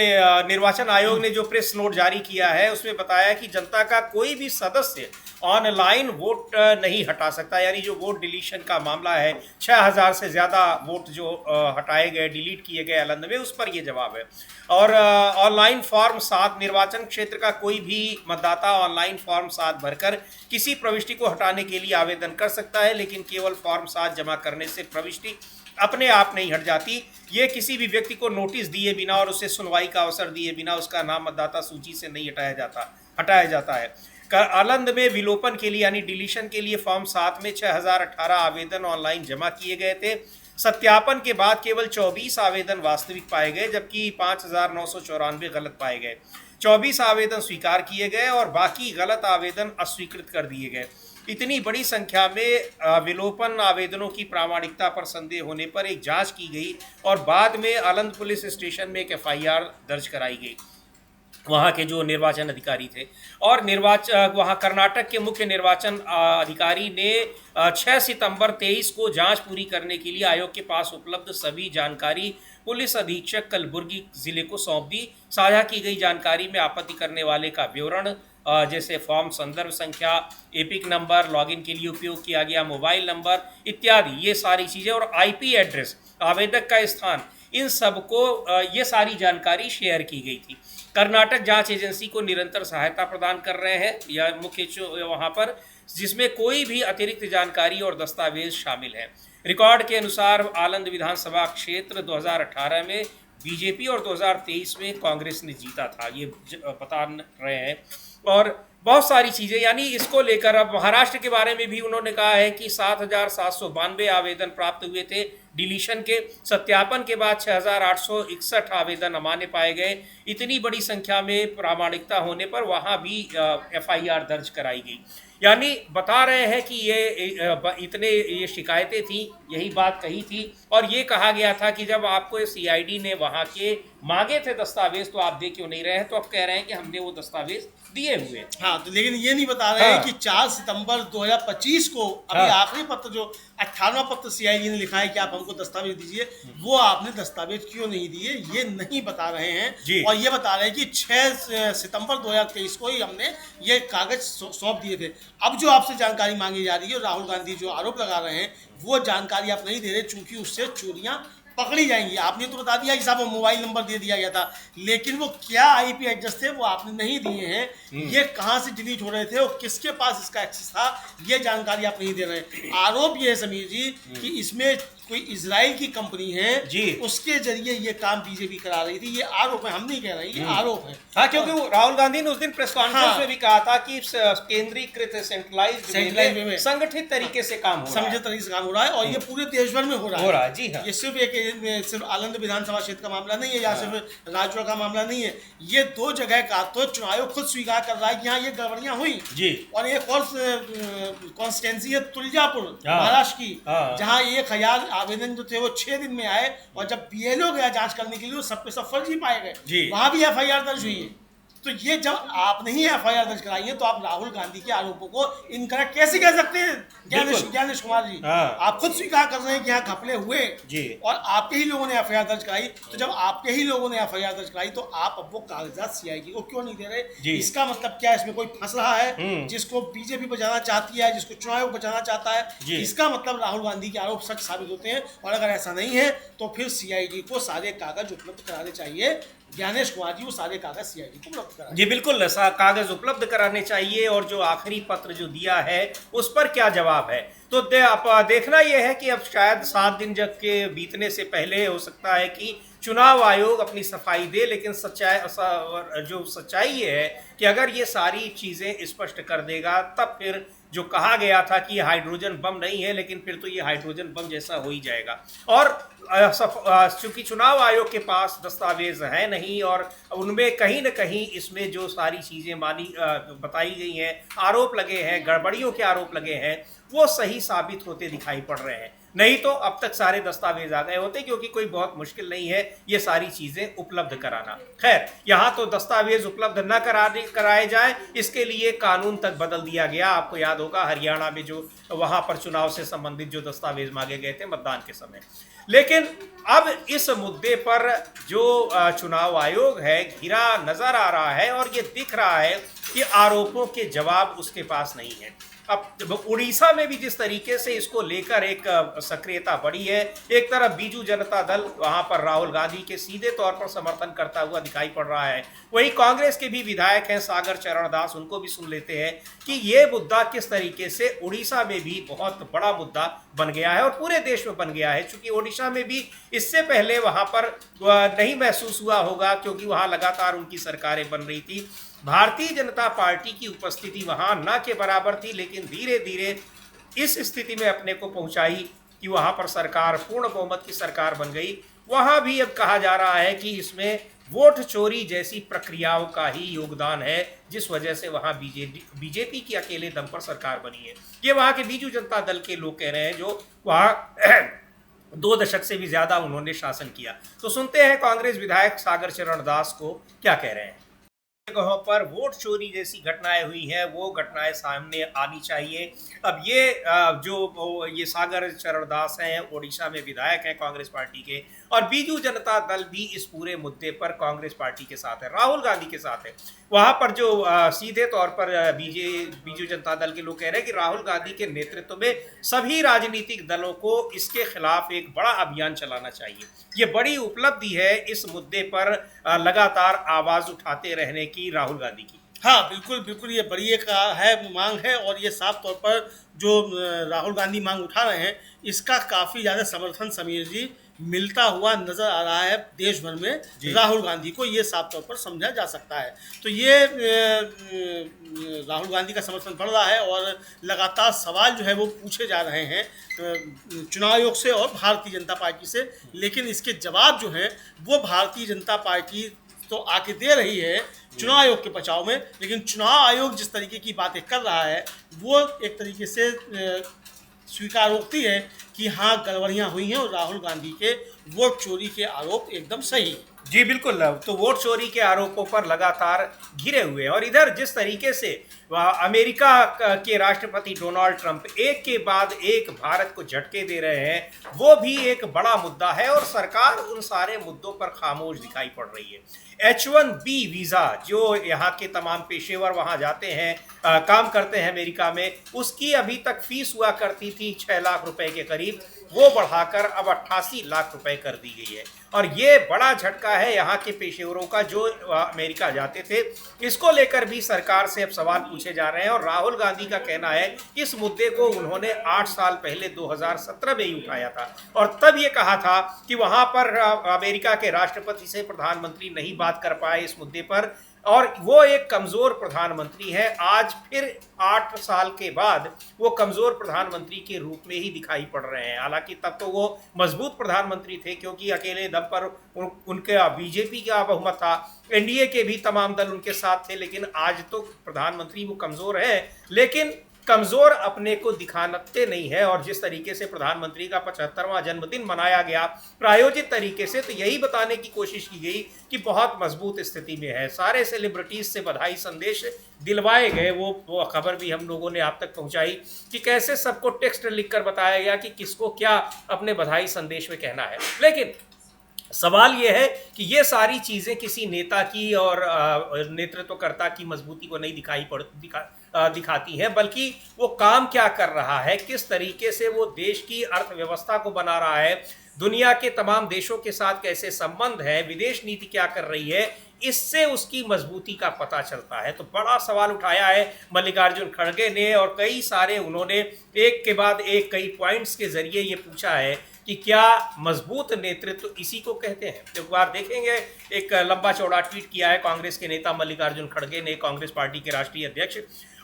Speaker 1: निर्वाचन आयोग ने जो प्रेस नोट जारी किया है उसमें बताया कि जनता का कोई भी सदस्य ऑनलाइन वोट नहीं हटा सकता, यानी जो वोट डिलीशन का मामला है 6000 से ज़्यादा वोट जो हटाए गए, डिलीट किए गए आलंद में, उस पर ये जवाब है। और ऑनलाइन फॉर्म 7 निर्वाचन क्षेत्र का कोई भी मतदाता ऑनलाइन फॉर्म 7 भरकर किसी प्रविष्टि को हटाने के लिए आवेदन कर सकता है, लेकिन केवल फॉर्म 7 जमा करने से प्रविष्टि अपने आप नहीं हट जाती। ये किसी भी व्यक्ति को नोटिस दिए बिना और उसे सुनवाई का अवसर दिए बिना उसका नाम मतदाता सूची से नहीं हटाया जाता है। आलंद में विलोपन के लिए यानी डिलीशन के लिए फॉर्म 7 में 6018 आवेदन ऑनलाइन जमा किए गए थे। सत्यापन के बाद केवल 24 आवेदन वास्तविक पाए गए, जबकि 5994 गलत पाए गए। 24 आवेदन स्वीकार किए गए और बाकी गलत आवेदन अस्वीकृत कर दिए गए। इतनी बड़ी संख्या में विलोपन आवेदनों की प्रामाणिकता पर संदेह होने पर एक जांच की गई और बाद में आलंद पुलिस स्टेशन में एक एफआईआर दर्ज कराई गई। वहाँ के जो निर्वाचन अधिकारी थे और वहाँ कर्नाटक के मुख्य निर्वाचन अधिकारी ने 6 सितंबर 23 को जांच पूरी करने के लिए आयोग के पास उपलब्ध सभी जानकारी पुलिस अधीक्षक कलबुर्गी जिले को सौंप दी। साझा की गई जानकारी में आपत्ति करने वाले का विवरण जैसे फॉर्म संदर्भ संख्या, एपिक नंबर, लॉगिन के लिए उपयोग किया गया मोबाइल नंबर इत्यादि, ये सारी चीज़ें, और आईपी एड्रेस, आवेदक का स्थान, इन सबको ये सारी जानकारी शेयर की गई थी। कर्नाटक जांच एजेंसी को निरंतर सहायता प्रदान कर रहे हैं या मुख्य वहाँ पर, जिसमें कोई भी अतिरिक्त जानकारी और दस्तावेज शामिल है। रिकॉर्ड के अनुसार आलंद विधानसभा क्षेत्र 2018 में बीजेपी और 2023 में कांग्रेस ने जीता था, ये बता रहे हैं। और बहुत सारी चीज़ें, यानी इसको लेकर अब महाराष्ट्र के बारे में भी उन्होंने कहा है कि 7792 आवेदन प्राप्त हुए थे डिलीशन के। सत्यापन के बाद 6861 आवेदन अमान्य पाए गए। इतनी बड़ी संख्या में प्रामाणिकता होने पर वहाँ भी एफआईआर दर्ज कराई गई। यानी बता रहे हैं कि ये शिकायतें थी, यही बात कही थी, और ये कहा गया था कि जब आपको सीआईडी ने वहाँ के मांगे थे दस्तावेज तो आप दे क्यों नहीं रहे हैं, तो अब कह रहे हैं कि हमने वो दस्तावेज दिए हुए।
Speaker 2: हाँ, तो लेकिन ये नहीं बता रहे हैं कि 4 सितंबर 2025 को अभी आखिरी पत्र जो 98वां पत्र सीआईडी ने लिखा है कि आप हमको दस्तावेज दीजिए, वो आपने दस्तावेज क्यों नहीं दिए, ये नहीं बता रहे हैं। और ये बता रहे हैं कि 6 सितंबर 2023 को ही हमने ये कागज सौंप दिए थे। अब जो आपसे जानकारी मांगी जा रही है, राहुल गांधी जो आरोप लगा रहे हैं वो जानकारी आप नहीं दे रहे, चूंकि उससे चोरियां पकड़ी जाएंगी। आपने तो बता दिया कि साहब वो मोबाइल नंबर दे दिया गया था, लेकिन वो क्या आईपी एड्रेस थे वो आपने नहीं दिए हैं। ये कहाँ से डिलीट हो रहे थे और किसके पास इसका एक्सेस था, ये जानकारी आप नहीं दे रहे। आरोप ये है समीर जी कि इसमें कोई इजराइल की कंपनी है
Speaker 1: जी,
Speaker 2: उसके जरिए ये काम बीजेपी करा रही थी। ये आरोप है, हम नहीं कह रहे, ये आरोप है।
Speaker 1: हाँ, क्योंकि राहुल गांधी ने उस दिन प्रेस कॉन्फ्रेंस में भी कहा था कि केंद्रीकृत सेंट्रलाइज्ड में संगठित तरीके से काम हो रहा है,
Speaker 2: समझे तरीके से काम हो रहा है, और ये पूरे देश भर में हो रहा है।
Speaker 1: जी हाँ,
Speaker 2: ये सिर्फ आनंद विधानसभा क्षेत्र का मामला नहीं है या सिर्फ राज्यों का मामला नहीं है। ये दो जगह का तो चुनाव आयोग खुद स्वीकार कर रहा है कि हाँ ये गड़बड़ियां हुई
Speaker 1: जी।
Speaker 2: और एक और कॉन्स्टिट्यूंसी है तुलजापुर महाराष्ट्र की, जहाँ 1000 आवेदन जो थे वो 6 दिन में आए, और जब बीएलओ गया जांच करने के लिए सब पे सब फर्जी पाए गए, वहां भी एफआईआर दर्ज हुई है। तो ये जब आपने ही एफआईआर दर्ज कराई है तो आप राहुल गांधी के आरोपों को इनकरेक्ट कैसे कह सकते हैं? ज्ञानेश कुमार जी, आप खुद स्वीकार कर रहे हैं कि यहाँ घपले हुए जी, और आपके ही लोगों ने एफआईआर दर्ज कराई। तो जब आपके ही लोगों ने एफआईआर दर्ज कराई तो आप अब वो कागजात सीआईडी को क्यों नहीं दे रहे? इसका मतलब क्या, इसमें कोई फंस रहा है जिसको बीजेपी बचाना चाहती है, जिसको चुनाव आयोग बचाना चाहता है? इसका मतलब राहुल गांधी के आरोप सच साबित होते हैं, और अगर ऐसा नहीं है तो फिर सीआईडी को सारे कागज उपलब्ध कराने चाहिए। ज्ञानेश कुमार जी वो सारे कागज सीआईडी को उपलब्ध कराने
Speaker 1: जी, बिल्कुल कागज उपलब्ध कराने चाहिए। और जो आखिरी पत्र जो दिया है उस पर क्या जवाब है, तो देखना यह है कि अब शायद 7 दिन जब के बीतने से पहले हो सकता है कि चुनाव आयोग अपनी सफाई दे, लेकिन जो सच्चाई ये है कि अगर ये सारी चीज़ें स्पष्ट कर देगा तब फिर जो कहा गया था कि हाइड्रोजन बम नहीं है, लेकिन फिर तो ये हाइड्रोजन बम जैसा हो ही जाएगा। और चूंकि चुनाव आयोग के पास दस्तावेज है नहीं, और उनमें कहीं न कहीं इसमें जो सारी चीज़ें बताई गई हैं, आरोप लगे हैं, गड़बड़ियों के आरोप लगे हैं, वो सही साबित होते दिखाई पड़ रहे हैं। नहीं तो अब तक सारे दस्तावेज आ गए होते, क्योंकि कोई बहुत मुश्किल नहीं है ये सारी चीज़ें उपलब्ध कराना। खैर, यहाँ तो दस्तावेज उपलब्ध न कराए जाए, इसके लिए कानून तक बदल दिया गया। आपको याद होगा हरियाणा में जो वहाँ पर चुनाव से संबंधित जो दस्तावेज मांगे गए थे मतदान के समय। लेकिन अब इस मुद्दे पर जो चुनाव आयोग है घिरा नजर आ रहा है, और ये दिख रहा है कि आरोपों के जवाब उसके पास नहीं है। अब उड़ीसा में भी जिस तरीके से इसको लेकर एक सक्रियता बढ़ी है, एक तरफ बीजू जनता दल वहां पर राहुल गांधी के सीधे तौर पर समर्थन करता हुआ दिखाई पड़ रहा है, वहीं कांग्रेस के भी विधायक हैं सागर चरण दास, उनको भी सुन लेते हैं कि ये मुद्दा किस तरीके से उड़ीसा में भी बहुत बड़ा मुद्दा बन गया है और पूरे देश में बन गया है। चूंकि उड़ीसा में भी इससे पहले वहां पर नहीं महसूस हुआ होगा, क्योंकि वहां लगातार उनकी सरकारें बन रही थी। भारतीय जनता पार्टी की उपस्थिति वहां न के बराबर थी, लेकिन धीरे धीरे इस स्थिति में अपने को पहुंचाई कि वहां पर सरकार पूर्ण बहुमत की सरकार बन गई। वहां भी अब कहा जा रहा है कि इसमें वोट चोरी जैसी प्रक्रियाओं का ही योगदान है, जिस वजह से वहां बीजेपी की अकेले दम पर सरकार बनी है। ये वहां के बीजू जनता दल के लोग कह रहे हैं, जो वहां 2 दशक से भी ज्यादा उन्होंने शासन किया। तो सुनते हैं कांग्रेस विधायक सागर चरण दास को क्या कह रहे हैं। जगहों पर वोट चोरी जैसी घटनाएं हुई हैं, वो घटनाएं सामने आनी चाहिए। अब ये सागर चरण दास हैं, उड़ीसा में विधायक हैं कांग्रेस पार्टी के, और बीजू जनता दल भी इस पूरे मुद्दे पर कांग्रेस पार्टी के साथ है, राहुल गांधी के साथ है। वहां पर जो सीधे तौर पर बीजू जनता दल के लोग कह रहे हैं कि राहुल गांधी के नेतृत्व में सभी राजनीतिक दलों को इसके खिलाफ एक बड़ा अभियान चलाना चाहिए। ये बड़ी उपलब्धि है इस मुद्दे पर लगातार आवाज उठाते रहने की राहुल गांधी की।
Speaker 2: हाँ बिल्कुल बिल्कुल, ये बड़ी एक मांग है, और ये साफ तौर पर जो राहुल गांधी मांग उठा रहे हैं इसका काफ़ी ज़्यादा समर्थन समीर जी मिलता हुआ नज़र आ रहा है देश भर में। राहुल गांधी को ये साफ तौर पर समझा जा सकता है। तो ये राहुल गांधी का समर्थन बढ़ रहा है, और लगातार सवाल जो है वो पूछे जा रहे हैं चुनाव आयोग से और भारतीय जनता पार्टी से, लेकिन इसके जवाब जो हैं वो भारतीय जनता पार्टी तो आके दे रही है चुनाव आयोग के बचाव में, लेकिन चुनाव आयोग जिस तरीके की बातें कर रहा है वो एक तरीके से स्वीकारोक्ति है कि हाँ गड़बड़ियाँ हुई हैं, और राहुल गांधी के वोट चोरी के आरोप एकदम सही है।
Speaker 1: जी बिल्कुल, तो वोट चोरी के आरोपों पर लगातार घिरे हुए हैं। और इधर जिस तरीके से अमेरिका के राष्ट्रपति डोनाल्ड ट्रंप एक के बाद एक भारत को झटके दे रहे हैं, वो भी एक बड़ा मुद्दा है, और सरकार उन सारे मुद्दों पर खामोश दिखाई पड़ रही है। H1B वीज़ा जो यहाँ के तमाम पेशेवर वहाँ जाते हैं, काम करते हैं अमेरिका में, उसकी अभी तक फीस हुआ करती थी 6 लाख रुपए के करीब, वो बढ़ाकर अब 88 लाख रुपए कर दी गई है। और ये बड़ा झटका है यहाँ के पेशेवरों का जो अमेरिका जाते थे। इसको लेकर भी सरकार से अब सवाल पूछे जा रहे हैं और राहुल गांधी का कहना है कि इस मुद्दे को उन्होंने 8 साल पहले 2017 में ही उठाया था और तब ये कहा था कि वहाँ पर अमेरिका के राष्ट्रपति से प्रधानमंत्री नहीं बात कर पाए इस मुद्दे पर और वो एक कमज़ोर प्रधानमंत्री है। आज फिर 8 साल के बाद वो कमज़ोर प्रधानमंत्री के रूप में ही दिखाई पड़ रहे हैं। हालांकि तब तो वो मजबूत प्रधानमंत्री थे क्योंकि अकेले दम पर उनका बीजेपी का बहुमत था, एनडीए के भी तमाम दल उनके साथ थे, लेकिन आज तो प्रधानमंत्री वो कमज़ोर है, लेकिन कमज़ोर अपने को दिखाते नहीं है। और जिस तरीके से प्रधानमंत्री का 75वां जन्मदिन मनाया गया प्रायोजित तरीके से, तो यही बताने की कोशिश की गई कि बहुत मजबूत स्थिति में है। सारे सेलिब्रिटीज से बधाई संदेश दिलवाए गए, वो खबर भी हम लोगों ने आप तक पहुंचाई कि कैसे सबको टेक्स्ट लिखकर बताया गया कि किसको क्या अपने बधाई संदेश में कहना है। लेकिन सवाल यह है कि ये सारी चीज़ें किसी नेता की और नेतृत्वकर्ता की मजबूती को नहीं दिखाती हैं, बल्कि वो काम क्या कर रहा है, किस तरीके से वो देश की अर्थव्यवस्था को बना रहा है, दुनिया के तमाम देशों के साथ कैसे संबंध है, विदेश नीति क्या कर रही है, इससे उसकी मजबूती का पता चलता है। तो बड़ा सवाल उठाया है मल्लिकार्जुन खड़गे ने और कई सारे उन्होंने एक के बाद एक कई पॉइंट्स के जरिए ये पूछा है कि क्या मजबूत नेतृत्व इसी को कहते हैं। एक बार देखेंगे, एक लंबा चौड़ा ट्वीट किया है कांग्रेस के नेता मल्लिकार्जुन खड़गे ने, कांग्रेस पार्टी के राष्ट्रीय अध्यक्ष,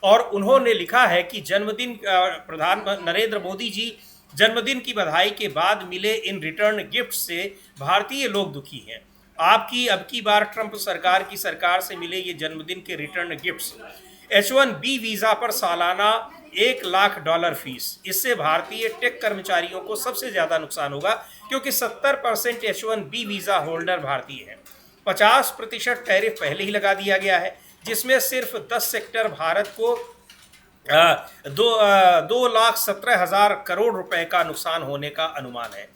Speaker 1: और उन्होंने लिखा है कि जन्मदिन प्रधानमंत्री नरेंद्र मोदी जी जन्मदिन की बधाई के बाद मिले इन रिटर्न गिफ्ट से भारतीय लोग दुखी हैं। आपकी अब की बार ट्रंप सरकार की सरकार से मिले ये जन्मदिन के रिटर्न गिफ्ट्स, H1B वीज़ा पर सालाना $1 लाख फीस, इससे भारतीय टेक कर्मचारियों को सबसे ज़्यादा नुकसान होगा क्योंकि 70% H1B वीज़ा होल्डर भारतीय हैं। 50% टैरिफ पहले ही लगा दिया गया है, जिसमें सिर्फ 10 सेक्टर भारत को 2,17,000 करोड़ रुपए का नुकसान होने का अनुमान है।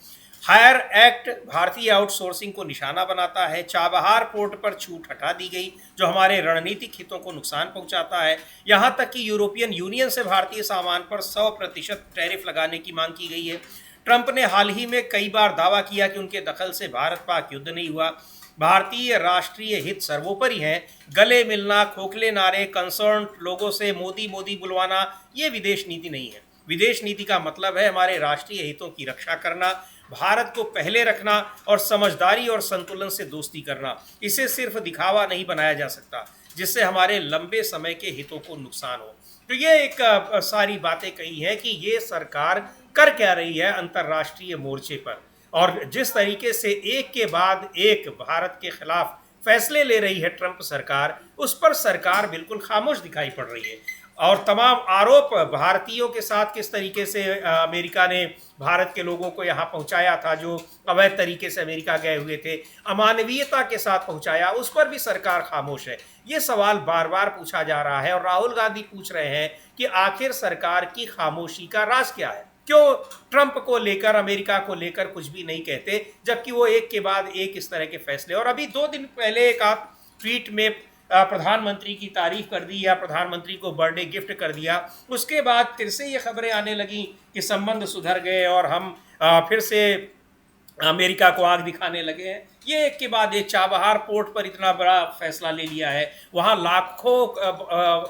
Speaker 1: हायर एक्ट भारतीय आउटसोर्सिंग को निशाना बनाता है। चाबहार पोर्ट पर छूट हटा दी गई जो हमारे रणनीतिक हितों को नुकसान पहुंचाता है। यहां तक कि यूरोपियन यूनियन से भारतीय सामान पर 100% टैरिफ लगाने की मांग की गई है। ट्रंप ने हाल ही में कई बार दावा किया कि उनके दखल से भारत पाक युद्ध नहीं हुआ। भारतीय राष्ट्रीय हित सर्वोपरि है। गले मिलना, खोखले नारे, कंसर्न लोगों से मोदी मोदी बुलवाना, ये विदेश नीति नहीं है। विदेश नीति का मतलब है हमारे राष्ट्रीय हितों की रक्षा करना, भारत को पहले रखना और समझदारी और संतुलन से दोस्ती करना। इसे सिर्फ दिखावा नहीं बनाया जा सकता जिससे हमारे लंबे समय के हितों को नुकसान हो। तो ये एक सारी बातें कही है कि ये सरकार कर क्या रही है अंतर्राष्ट्रीय मोर्चे पर, और जिस तरीके से एक के बाद एक भारत के खिलाफ फैसले ले रही है ट्रंप सरकार, उस पर सरकार बिल्कुल खामोश दिखाई पड़ रही है। और तमाम आरोप भारतीयों के साथ किस तरीके से अमेरिका ने भारत के लोगों को यहाँ पहुँचाया था जो अवैध तरीके से अमेरिका गए हुए थे, अमानवीयता के साथ पहुँचाया, उस पर भी सरकार खामोश है। ये सवाल बार बार पूछा जा रहा है और राहुल गांधी पूछ रहे हैं कि आखिर सरकार की खामोशी का राज क्या है, क्यों ट्रंप को लेकर, अमेरिका को लेकर कुछ भी नहीं कहते, जबकि वो एक के बाद एक इस तरह के फैसले। और अभी 2 दिन पहले एक आप ट्वीट में प्रधानमंत्री की तारीफ कर दी या प्रधानमंत्री को बर्थडे गिफ्ट कर दिया, उसके बाद फिर से ये खबरें आने लगी कि संबंध सुधर गए और हम फिर से अमेरिका को आग दिखाने लगे हैं। ये एक के बाद एक चाबहार पोर्ट पर इतना बड़ा फैसला ले लिया है, वहाँ लाखों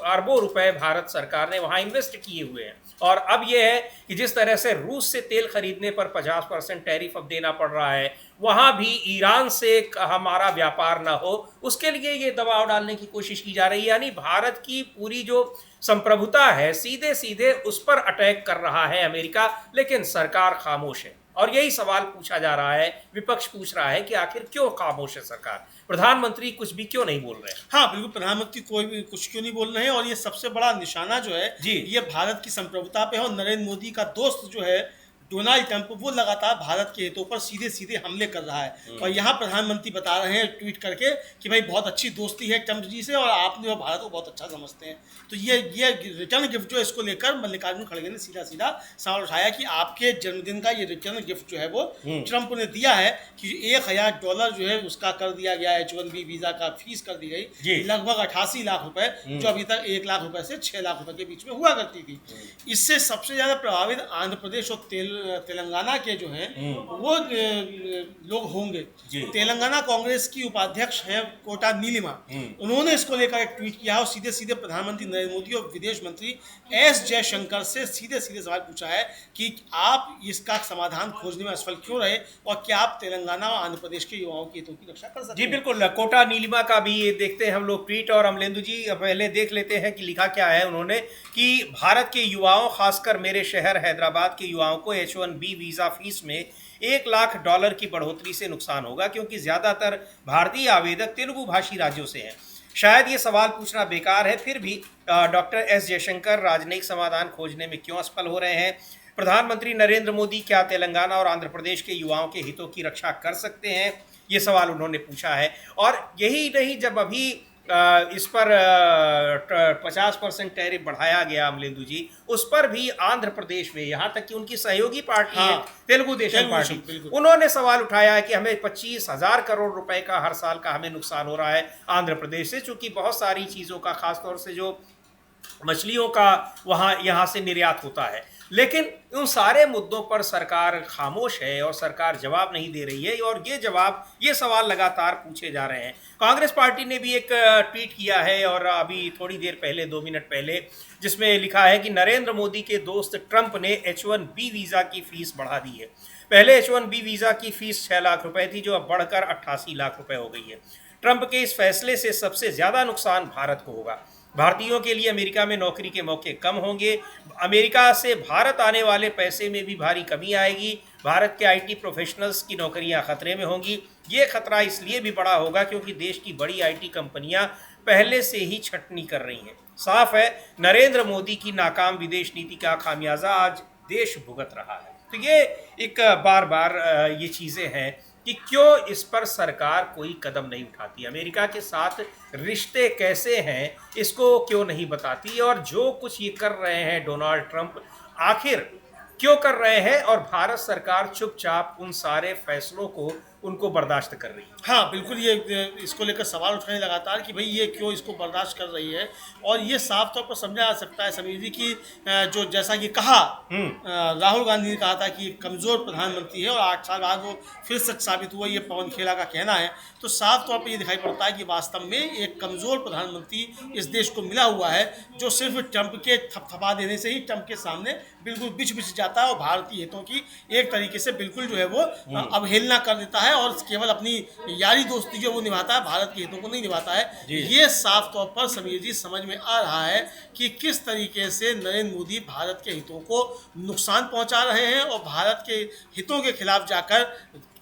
Speaker 1: अरबों रुपए भारत सरकार ने वहाँ इन्वेस्ट किए हुए हैं। और अब ये है कि जिस तरह से रूस से तेल खरीदने पर 50% टैरिफ अब देना पड़ रहा है, वहाँ भी ईरान से हमारा व्यापार ना हो, उसके लिए ये दबाव डालने की कोशिश की जा रही है। यानी भारत की पूरी जो संप्रभुता है सीधे सीधे उस पर अटैक कर रहा है अमेरिका, लेकिन सरकार खामोश है। और यही सवाल पूछा जा रहा है, विपक्ष पूछ रहा है कि आखिर क्यों खामोश है सरकार, प्रधानमंत्री कुछ भी क्यों नहीं बोल रहे हैं।
Speaker 2: हाँ बिल्कुल, प्रधानमंत्री कोई भी कुछ क्यों नहीं बोल रहे हैं। और ये सबसे बड़ा निशाना जो है
Speaker 1: जी,
Speaker 2: ये भारत की संप्रभुता पे है। और नरेंद्र मोदी का दोस्त जो है डोनाल्ड ट्रंप, वो लगातार भारत के हितों पर सीधे सीधे हमले कर रहा है। और यहाँ प्रधानमंत्री बता रहे हैं ट्वीट करके कि भाई बहुत अच्छी दोस्ती है ट्रंप जी से और आपने और भारत को बहुत अच्छा समझते हैं। तो ये रिटर्न गिफ्ट जो है, इसको लेकर मल्लिकार्जुन खड़गे ने सीधा सीधा सवाल उठाया कि आपके जन्मदिन का ये रिटर्न गिफ्ट जो है वो ट्रंप ने दिया है कि $1,000 जो है उसका कर दिया गया है, H1B वीज़ा का फीस कर दी गई, लगभग 88 लाख रुपए, जो अभी तक 1 लाख रुपए से 6 लाख रुपए के बीच में हुआ करती थी। इससे सबसे ज़्यादा प्रभावित आंध्र प्रदेश और तेलंगाना के जो हैं वो लोग होंगे।
Speaker 1: जी।
Speaker 2: तेलंगाना कांग्रेस की उपाध्यक्ष हैं कोटा नीलिमा, उन्होंने इसको लेकर एक ट्वीट किया और सीधे सीधे प्रधानमंत्री नरेंद्र मोदी और विदेश मंत्री एस जयशंकर से सीधे सीधे सवाल पूछा है कि आप इसका समाधान खोजने में असफल क्यों रहे और क्या आप तेलंगाना और आंध्र प्रदेश के युवाओं के हितों की रक्षा कर सकते
Speaker 1: जी
Speaker 2: हैं।
Speaker 1: बिल्कुल, कोटा नीलिमा का भी ये देखते हैं हम लोग ट्वीट, और अमलेंदु जी पहले देख लेते हैं कि लिखा क्या है उन्होंने कि भारत के युवाओं, खासकर मेरे शहर हैदराबाद के युवाओं को H1B वीज़ा फीस में $1 लाख की बढ़ोतरी से नुकसान होगा, क्योंकि ज़्यादातर भारतीय आवेदक तेलुगु भाषी राज्यों से हैं। शायद ये सवाल पूछना बेकार है, फिर भी डॉक्टर एस जयशंकर राजनयिक समाधान खोजने में क्यों असफल हो रहे हैं? प्रधानमंत्री नरेंद्र मोदी क्या तेलंगाना और आंध्र प्रदेश के युवाओं के हितों की रक्षा कर सकते हैं? ये सवाल उन्होंने पूछा है। और यही नहीं, जब अभी इस पर 50% टैरिफ बढ़ाया गया अमलेंदु जी, उस पर भी आंध्र प्रदेश में, यहाँ तक कि उनकी सहयोगी पार्टी है तेलुगु देशम पार्टी, उन्होंने सवाल उठाया है कि हमें 25,000 करोड़ रुपए का हर साल का हमें नुकसान हो रहा है आंध्र प्रदेश से, चूंकि बहुत सारी चीज़ों का, खासतौर से जो मछलियों का वहाँ यहाँ से निर्यात होता है। लेकिन उन सारे मुद्दों पर सरकार खामोश है और सरकार जवाब नहीं दे रही है, और ये सवाल लगातार पूछे जा रहे हैं। कांग्रेस पार्टी ने भी एक ट्वीट किया है, और अभी थोड़ी देर पहले, 2 मिनट पहले, जिसमें लिखा है कि नरेंद्र मोदी के दोस्त ट्रंप ने H1B वीज़ा की फीस बढ़ा दी है। पहले H1B वीज़ा की फीस 6 लाख रुपए थी, जो अब बढ़कर 88 लाख रुपए हो गई है। ट्रंप के इस फैसले से सबसे ज़्यादा नुकसान भारत को होगा। भारतीयों के लिए अमेरिका में नौकरी के मौके कम होंगे, अमेरिका से भारत आने वाले पैसे में भी भारी कमी आएगी, भारत के IT प्रोफेशनल्स की नौकरियां खतरे में होंगी। ये खतरा इसलिए भी बड़ा होगा क्योंकि देश की बड़ी IT कंपनियां पहले से ही छटनी कर रही हैं। साफ है, नरेंद्र मोदी की नाकाम विदेश नीति का खामियाजा आज देश भुगत रहा है। तो ये एक बार बार ये चीज़ें हैं कि क्यों इस पर सरकार कोई कदम नहीं उठाती, अमेरिका के साथ रिश्ते कैसे हैं इसको क्यों नहीं बताती, और जो कुछ ये कर रहे हैं डोनाल्ड ट्रंप आखिर क्यों कर रहे हैं, और भारत सरकार चुपचाप उन सारे फैसलों को उनको बर्दाश्त कर रही है।
Speaker 2: हाँ बिल्कुल, ये इसको लेकर सवाल उठ रहे हैं लगातार कि भाई ये क्यों इसको बर्दाश्त कर रही है। और ये साफ तौर पर समझा जा सकता है समीर जी की, जो जैसा कि कहा राहुल गांधी ने कहा था कि कमज़ोर प्रधानमंत्री है, और 8 साल बाद वो फिर सच साबित हुआ, ये पवन खेड़ा का कहना है। तो साफ तौर पर ये दिखाई पड़ता है कि वास्तव में एक कमज़ोर प्रधानमंत्री इस देश को मिला हुआ है, जो सिर्फ ट्रंप के थपथपा देने से ही ट्रंप के सामने बिल्कुल बिछ जाता है और भारतीय हितों की एक तरीके से बिल्कुल जो है वो अवहेलना कर देता है, और केवल अपनी यारी दोस्ती जो वो निभाता है, भारत के हितों को नहीं निभाता है। ये साफ तौर पर समीर जी समझ में आ रहा है कि किस तरीके से नरेंद्र मोदी भारत के हितों को नुकसान पहुंचा रहे हैं और भारत के हितों के खिलाफ जाकर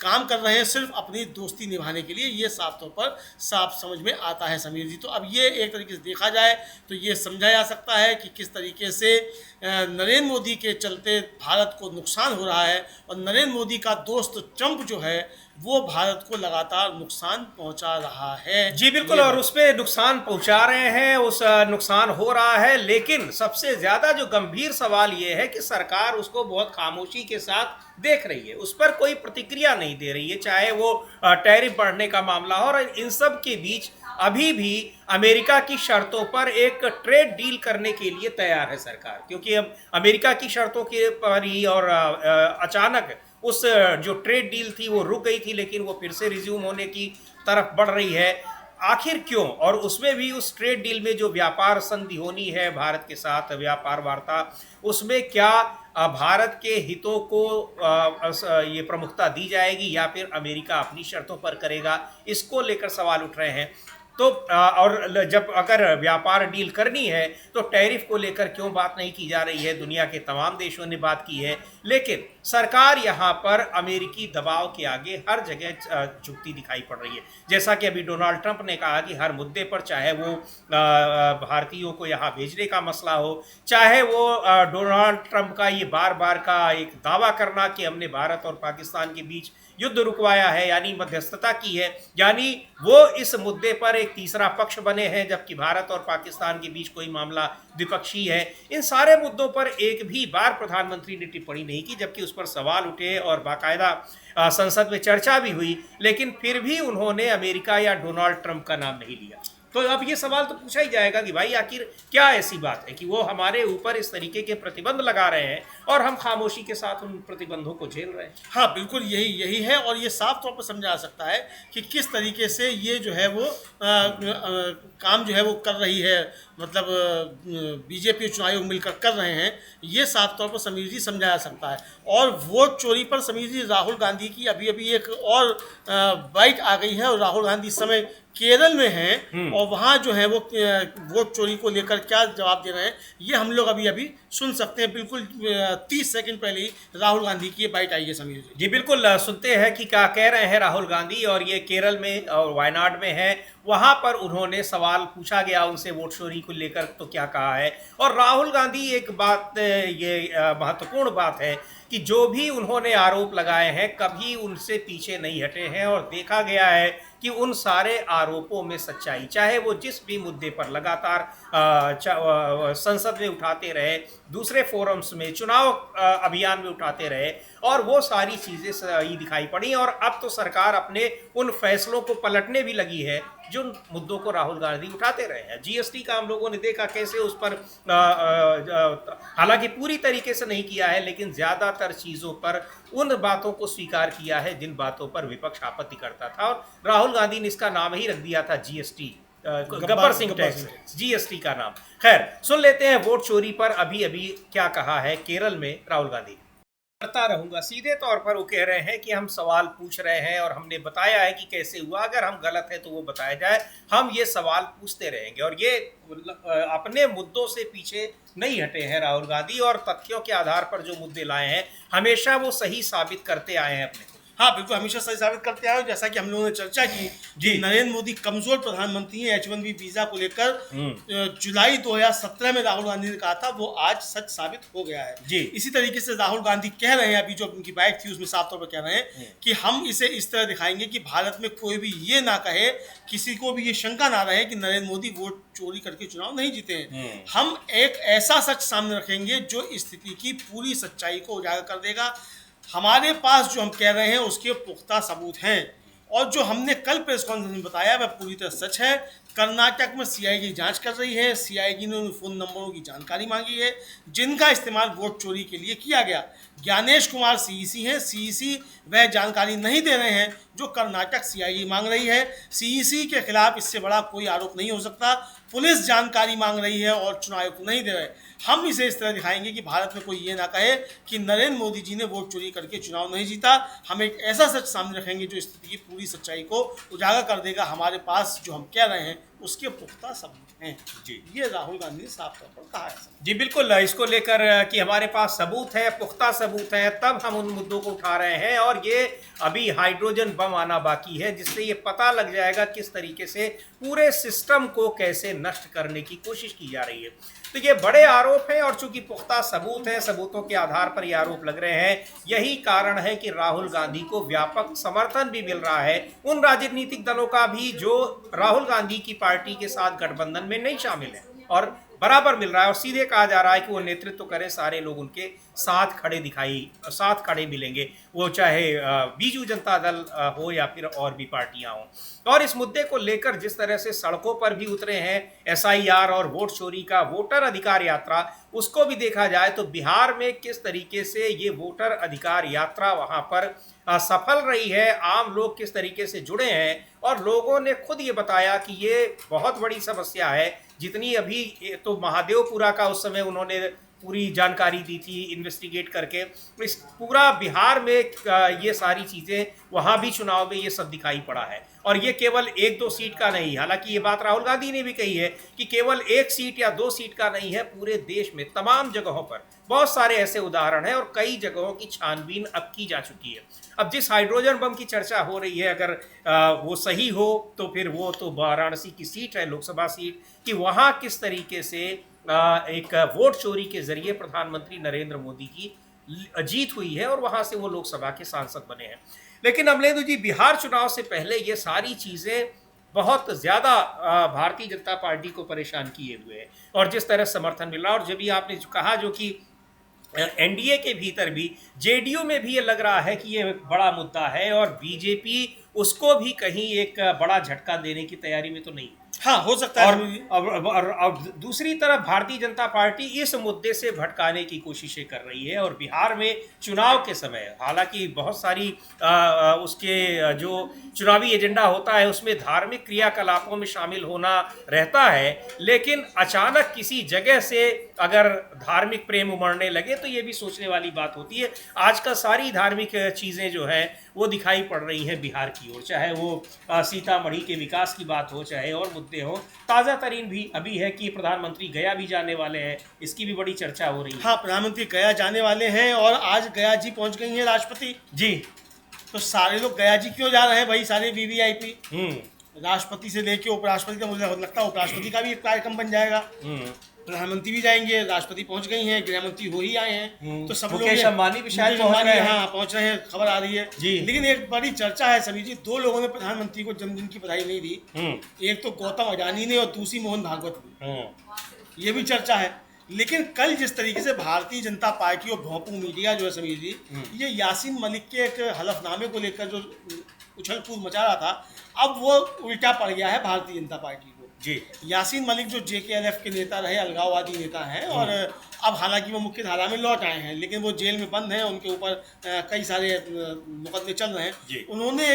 Speaker 2: काम कर रहे हैं सिर्फ अपनी दोस्ती निभाने के लिए। ये साफ तौर पर साफ समझ में आता है समीर जी। तो अब ये एक तरीके से देखा जाए तो ये समझा जा सकता है कि किस तरीके से नरेंद्र मोदी के चलते भारत को नुकसान हो रहा है, और नरेंद्र मोदी का दोस्त ट्रंप जो है वो भारत को लगातार नुकसान पहुंचा रहा है।
Speaker 1: जी बिल्कुल, और उसमें नुकसान पहुंचा रहे हैं, उस नुकसान हो रहा है। लेकिन सबसे ज़्यादा जो गंभीर सवाल ये है कि सरकार उसको बहुत खामोशी के साथ देख रही है, उस पर कोई प्रतिक्रिया नहीं दे रही है, चाहे वो टैरिफ बढ़ने का मामला हो। और इन सब के बीच अभी भी अमेरिका की शर्तों पर एक ट्रेड डील करने के लिए तैयार है सरकार, क्योंकि अब अमेरिका की शर्तों के पर ही और अचानक उस जो ट्रेड डील थी वो रुक गई थी, लेकिन वो फिर से रिज्यूम होने की तरफ बढ़ रही है। आखिर क्यों? और उसमें भी उस ट्रेड डील में जो व्यापार संधि होनी है भारत के साथ, व्यापार वार्ता, उसमें क्या भारत के हितों को ये प्रमुखता दी जाएगी या फिर अमेरिका अपनी शर्तों पर करेगा, इसको लेकर सवाल उठ रहे हैं। तो और जब अगर व्यापार डील करनी है तो टैरिफ को लेकर क्यों बात नहीं की जा रही है? दुनिया के तमाम देशों ने बात की है, लेकिन सरकार यहाँ पर अमेरिकी दबाव के आगे हर जगह झुकती दिखाई पड़ रही है। जैसा कि अभी डोनाल्ड ट्रंप ने कहा कि हर मुद्दे पर, चाहे वो भारतीयों को यहाँ भेजने का मसला हो, चाहे वो डोनाल्ड ट्रंप का ये बार बार का एक दावा करना कि हमने भारत और पाकिस्तान के बीच युद्ध रुकवाया है, यानी मध्यस्थता की है, यानी वो इस मुद्दे पर एक तीसरा पक्ष बने हैं, जबकि भारत और पाकिस्तान के बीच कोई मामला द्विपक्षीय है। इन सारे मुद्दों पर एक भी बार प्रधानमंत्री ने टिप्पणी नहीं की, जबकि उस पर सवाल उठे और बाकायदा संसद में चर्चा भी हुई, लेकिन फिर भी उन्होंने अमेरिका या डोनाल्ड ट्रंप का नाम नहीं लिया। तो अब ये सवाल तो पूछा ही जाएगा कि भाई आखिर क्या ऐसी बात है कि वो हमारे ऊपर इस तरीके के प्रतिबंध लगा रहे हैं और हम खामोशी के साथ उन प्रतिबंधों को झेल रहे हैं।
Speaker 2: हाँ बिल्कुल, यही यही है, और ये साफ तौर पर समझा जा सकता है कि किस तरीके से ये जो है वो काम जो है वो कर रही है, मतलब बीजेपी चुनाव आयोग मिलकर कर रहे हैं, ये साफ तौर पर समीर जी समझा जा सकता है। और वोट चोरी पर समीर जी, राहुल गांधी की अभी अभी एक और बाइट आ गई है, और राहुल गांधी इस समय केरल में हैं और वहाँ जो है वो वोट चोरी को लेकर क्या जवाब दे रहे हैं ये हम लोग अभी अभी सुन सकते हैं। बिल्कुल 30 सेकंड पहले ही राहुल गांधी की ये बाइट आई है समीर जी।
Speaker 1: जी बिल्कुल, सुनते हैं कि क्या कह रहे हैं राहुल गांधी। और ये केरल में और वायनाड में है, वहां पर उन्होंने सवाल पूछा गया उनसे वोट चोरी को लेकर, तो क्या कहा है। और राहुल गांधी एक बात, ये महत्वपूर्ण बात है कि जो भी उन्होंने आरोप लगाए हैं कभी उनसे पीछे नहीं हटे हैं, और देखा गया है कि उन सारे आरोपों में सच्चाई, चाहे वो जिस भी मुद्दे पर लगातार संसद में उठाते रहे, दूसरे फोरम्स में, चुनाव अभियान में उठाते रहे, और वो सारी चीज़ें सही दिखाई पड़ी। और अब तो सरकार अपने उन फैसलों को पलटने भी लगी है जो मुद्दों को राहुल गांधी उठाते रहे हैं। जीएसटी का हम लोगों ने देखा कैसे उस पर हालांकि पूरी तरीके से नहीं किया है, लेकिन ज़्यादातर चीज़ों पर उन बातों को स्वीकार किया है जिन बातों पर विपक्ष आपत्ति करता था, और राहुल गांधी ने इसका नाम ही रख दिया था GST, Gabbar Singh tax, GST का नाम। खैर, सुन लेते हैं वोट चोरी पर अभी अभी क्या कहा है केरल में राहुल गांधी। करता रहूंगा, सीधे तौर पर वो कह रहे हैं कि हम सवाल पूछ रहे हैं और हमने बताया है कि कैसे हुआ, अगर हम गलत है तो वो बताया जाए, हम ये सवाल पूछते रहेंगे। और ये अपने मुद्दों से पीछे नहीं हटे हैं राहुल गांधी, और तथ्यों के आधार पर जो मुद्दे लाए हैं हमेशा वो सही साबित करते आए हैं अपने।
Speaker 2: हाँ बिल्कुल, हमेशा सही साबित करते आए। जैसा कि हम लोगों ने चर्चा की जी, नरेंद्र मोदी कमजोर प्रधानमंत्री हैं, H1B वीजा को लेकर जुलाई 2017 में राहुल गांधी ने कहा था, वो आज सच साबित हो गया है जी। इसी तरीके से राहुल गांधी कह रहे हैं, अभी जो उनकी बाइट थी उसमें साफ तौर पर कह रहे हैं कि हम इसे इस तरह दिखाएंगे कि भारत में कोई भी ये ना कहे, किसी को भी ये शंका ना रहे कि नरेंद्र मोदी वोट चोरी करके चुनाव नहीं जीते हैं। हम एक ऐसा सच सामने रखेंगे जो स्थिति की पूरी सच्चाई को उजागर कर देगा। हमारे पास जो हम कह रहे हैं उसके पुख्ता सबूत हैं, और जो हमने कल प्रेस कॉन्फ्रेंस में बताया वह पूरी तरह सच है। कर्नाटक में सीआईडी जांच कर रही है, सीआईडी ने उन फ़ोन नंबरों की जानकारी मांगी है जिनका इस्तेमाल वोट चोरी के लिए किया गया। ज्ञानेश कुमार सीईसी हैं, सीईसी वह जानकारी नहीं दे रहे हैं जो कर्नाटक सीआईडी मांग रही है। सीईसी के खिलाफ इससे बड़ा कोई आरोप नहीं हो सकता। पुलिस जानकारी मांग रही है और चुनाव आयोग नहीं दे रहे। हम इसे इस तरह दिखाएंगे कि भारत में कोई ये ना कहे कि नरेंद्र मोदी जी ने वोट चोरी करके चुनाव नहीं जीता। हम एक ऐसा सच सामने रखेंगे जो स्थिति की पूरी सच्चाई को उजागर कर देगा। हमारे पास जो हम कह रहे हैं उसके पुख्ता सबूत हैं जी, ये राहुल गांधी ने साफ तौर पर कहा है
Speaker 1: जी। बिल्कुल, इसको लेकर कि हमारे पास सबूत है, पुख्ता सबूत है, तब हम उन मुद्दों को उठा रहे हैं। और ये अभी हाइड्रोजन बम आना बाकी है, जिससे ये पता लग जाएगा किस तरीके से पूरे सिस्टम को कैसे नष्ट करने की कोशिश की जा रही है। तो ये बड़े आरोप हैं, और चूंकि पुख्ता सबूत है, सबूतों के आधार पर ये आरोप लग रहे हैं। यही कारण है कि राहुल गांधी को व्यापक समर्थन भी मिल रहा है उन राजनीतिक दलों का भी जो राहुल गांधी की पार्टी के साथ गठबंधन में नहीं शामिल है, और बराबर मिल रहा है। और सीधे कहा जा रहा है कि वो नेतृत्व करें, सारे लोग उनके साथ खड़े मिलेंगे, वो चाहे बीजू जनता दल हो या फिर और भी पार्टियां हों। और इस मुद्दे को लेकर जिस तरह से सड़कों पर भी उतरे हैं एसआईआर और वोट चोरी का वोटर अधिकार यात्रा, उसको भी देखा जाए तो बिहार में किस तरीके से ये वोटर अधिकार यात्रा वहां पर सफल रही है, आम लोग किस तरीके से जुड़े हैं, और लोगों ने खुद ये बताया कि ये बहुत बड़ी समस्या है। जितनी अभी तो महादेवपुरा का उस समय उन्होंने पूरी जानकारी दी थी इन्वेस्टिगेट करके, इस पूरा बिहार में ये सारी चीज़ें, वहाँ भी चुनाव में ये सब दिखाई पड़ा है। और ये केवल 1-2 सीट का नहीं, हालांकि ये बात राहुल गांधी ने भी कही है कि केवल 1 सीट या 2 सीट का नहीं है, पूरे देश में तमाम जगहों पर बहुत सारे ऐसे उदाहरण हैं, और कई जगहों की छानबीन अब की जा चुकी है। अब जिस हाइड्रोजन बम की चर्चा हो रही है, अगर वो सही हो तो फिर वो तो वाराणसी की सीट है, लोकसभा सीट, कि वहाँ किस तरीके से एक वोट चोरी के जरिए प्रधानमंत्री नरेंद्र मोदी की जीत हुई है, और वहाँ से वो लोकसभा के सांसद बने हैं। लेकिन अमलेंदु जी, बिहार चुनाव से पहले ये सारी चीज़ें बहुत ज़्यादा भारतीय जनता पार्टी को परेशान किए हुए हैं, और जिस तरह समर्थन मिला, और जब भी आपने कहा जो कि एनडीए के भीतर भी, जेडीयू में भी ये लग रहा है कि ये बड़ा मुद्दा है, और बीजेपी उसको भी कहीं एक बड़ा झटका देने की तैयारी में तो नहीं।
Speaker 2: हाँ, हो सकता है।
Speaker 1: और दूसरी तरफ भारतीय जनता पार्टी इस मुद्दे से भटकाने की कोशिशें कर रही है, और बिहार में चुनाव के समय हालांकि बहुत सारी उसके जो चुनावी एजेंडा होता है उसमें धार्मिक क्रियाकलापों में शामिल होना रहता है, लेकिन अचानक किसी जगह से अगर धार्मिक प्रेम उमड़ने लगे तो ये भी सोचने वाली बात होती है। आजकल सारी धार्मिक चीज़ें जो हैं वो दिखाई पड़ रही हैं बिहार की ओर, चाहे वो सीतामढ़ी के विकास की बात हो, चाहे और मुद्दे हो। ताज़ा तरीन भी अभी है कि प्रधानमंत्री गया भी जाने वाले हैं, इसकी भी बड़ी चर्चा हो रही है।
Speaker 2: हाँ, प्रधानमंत्री गया जाने वाले हैं और आज गया जी पहुंच गई हैं राष्ट्रपति
Speaker 1: जी।
Speaker 2: तो सारे लोग गया जी क्यों जा रहे हैं भाई, सारे वीवीआईपी। राष्ट्रपति से लेके उपराष्ट्रपति का, मुझे लगता है उपराष्ट्रपति का भी एक कार्यक्रम बन जाएगा। प्रधानमंत्री भी जाएंगे, राष्ट्रपति पहुंच गई हैं, गृह मंत्री हो ही आए हैं, तो सब लोग
Speaker 1: मुकेश अंबानी भी शायद
Speaker 2: पहुंच रहे हैं, खबर आ रही है
Speaker 1: जी।
Speaker 2: लेकिन एक बड़ी चर्चा है समीर जी, दो लोगों ने प्रधानमंत्री को जन्मदिन की बधाई नहीं दी। एक तो गौतम अडानी ने और दूसरी मोहन भागवत ने। ये भी चर्चा है। लेकिन कल जिस तरीके से भारतीय जनता पार्टी और भोंपू मीडिया जो है समीर जी, ये यासीन मलिक के एक हलफनामे को लेकर जो उछल कूद मचा रहा था, अब वो उल्टा पड़ गया है भारतीय जनता पार्टी को
Speaker 1: जी।
Speaker 2: यासीन मलिक जो JKLF के नेता रहे, अलगाववादी नेता हैं, और अब हालांकि वो मुख्य धारा में लौट आए हैं, लेकिन वो जेल में बंद हैं, उनके ऊपर कई सारे मुकदमे चल रहे हैं। उन्होंने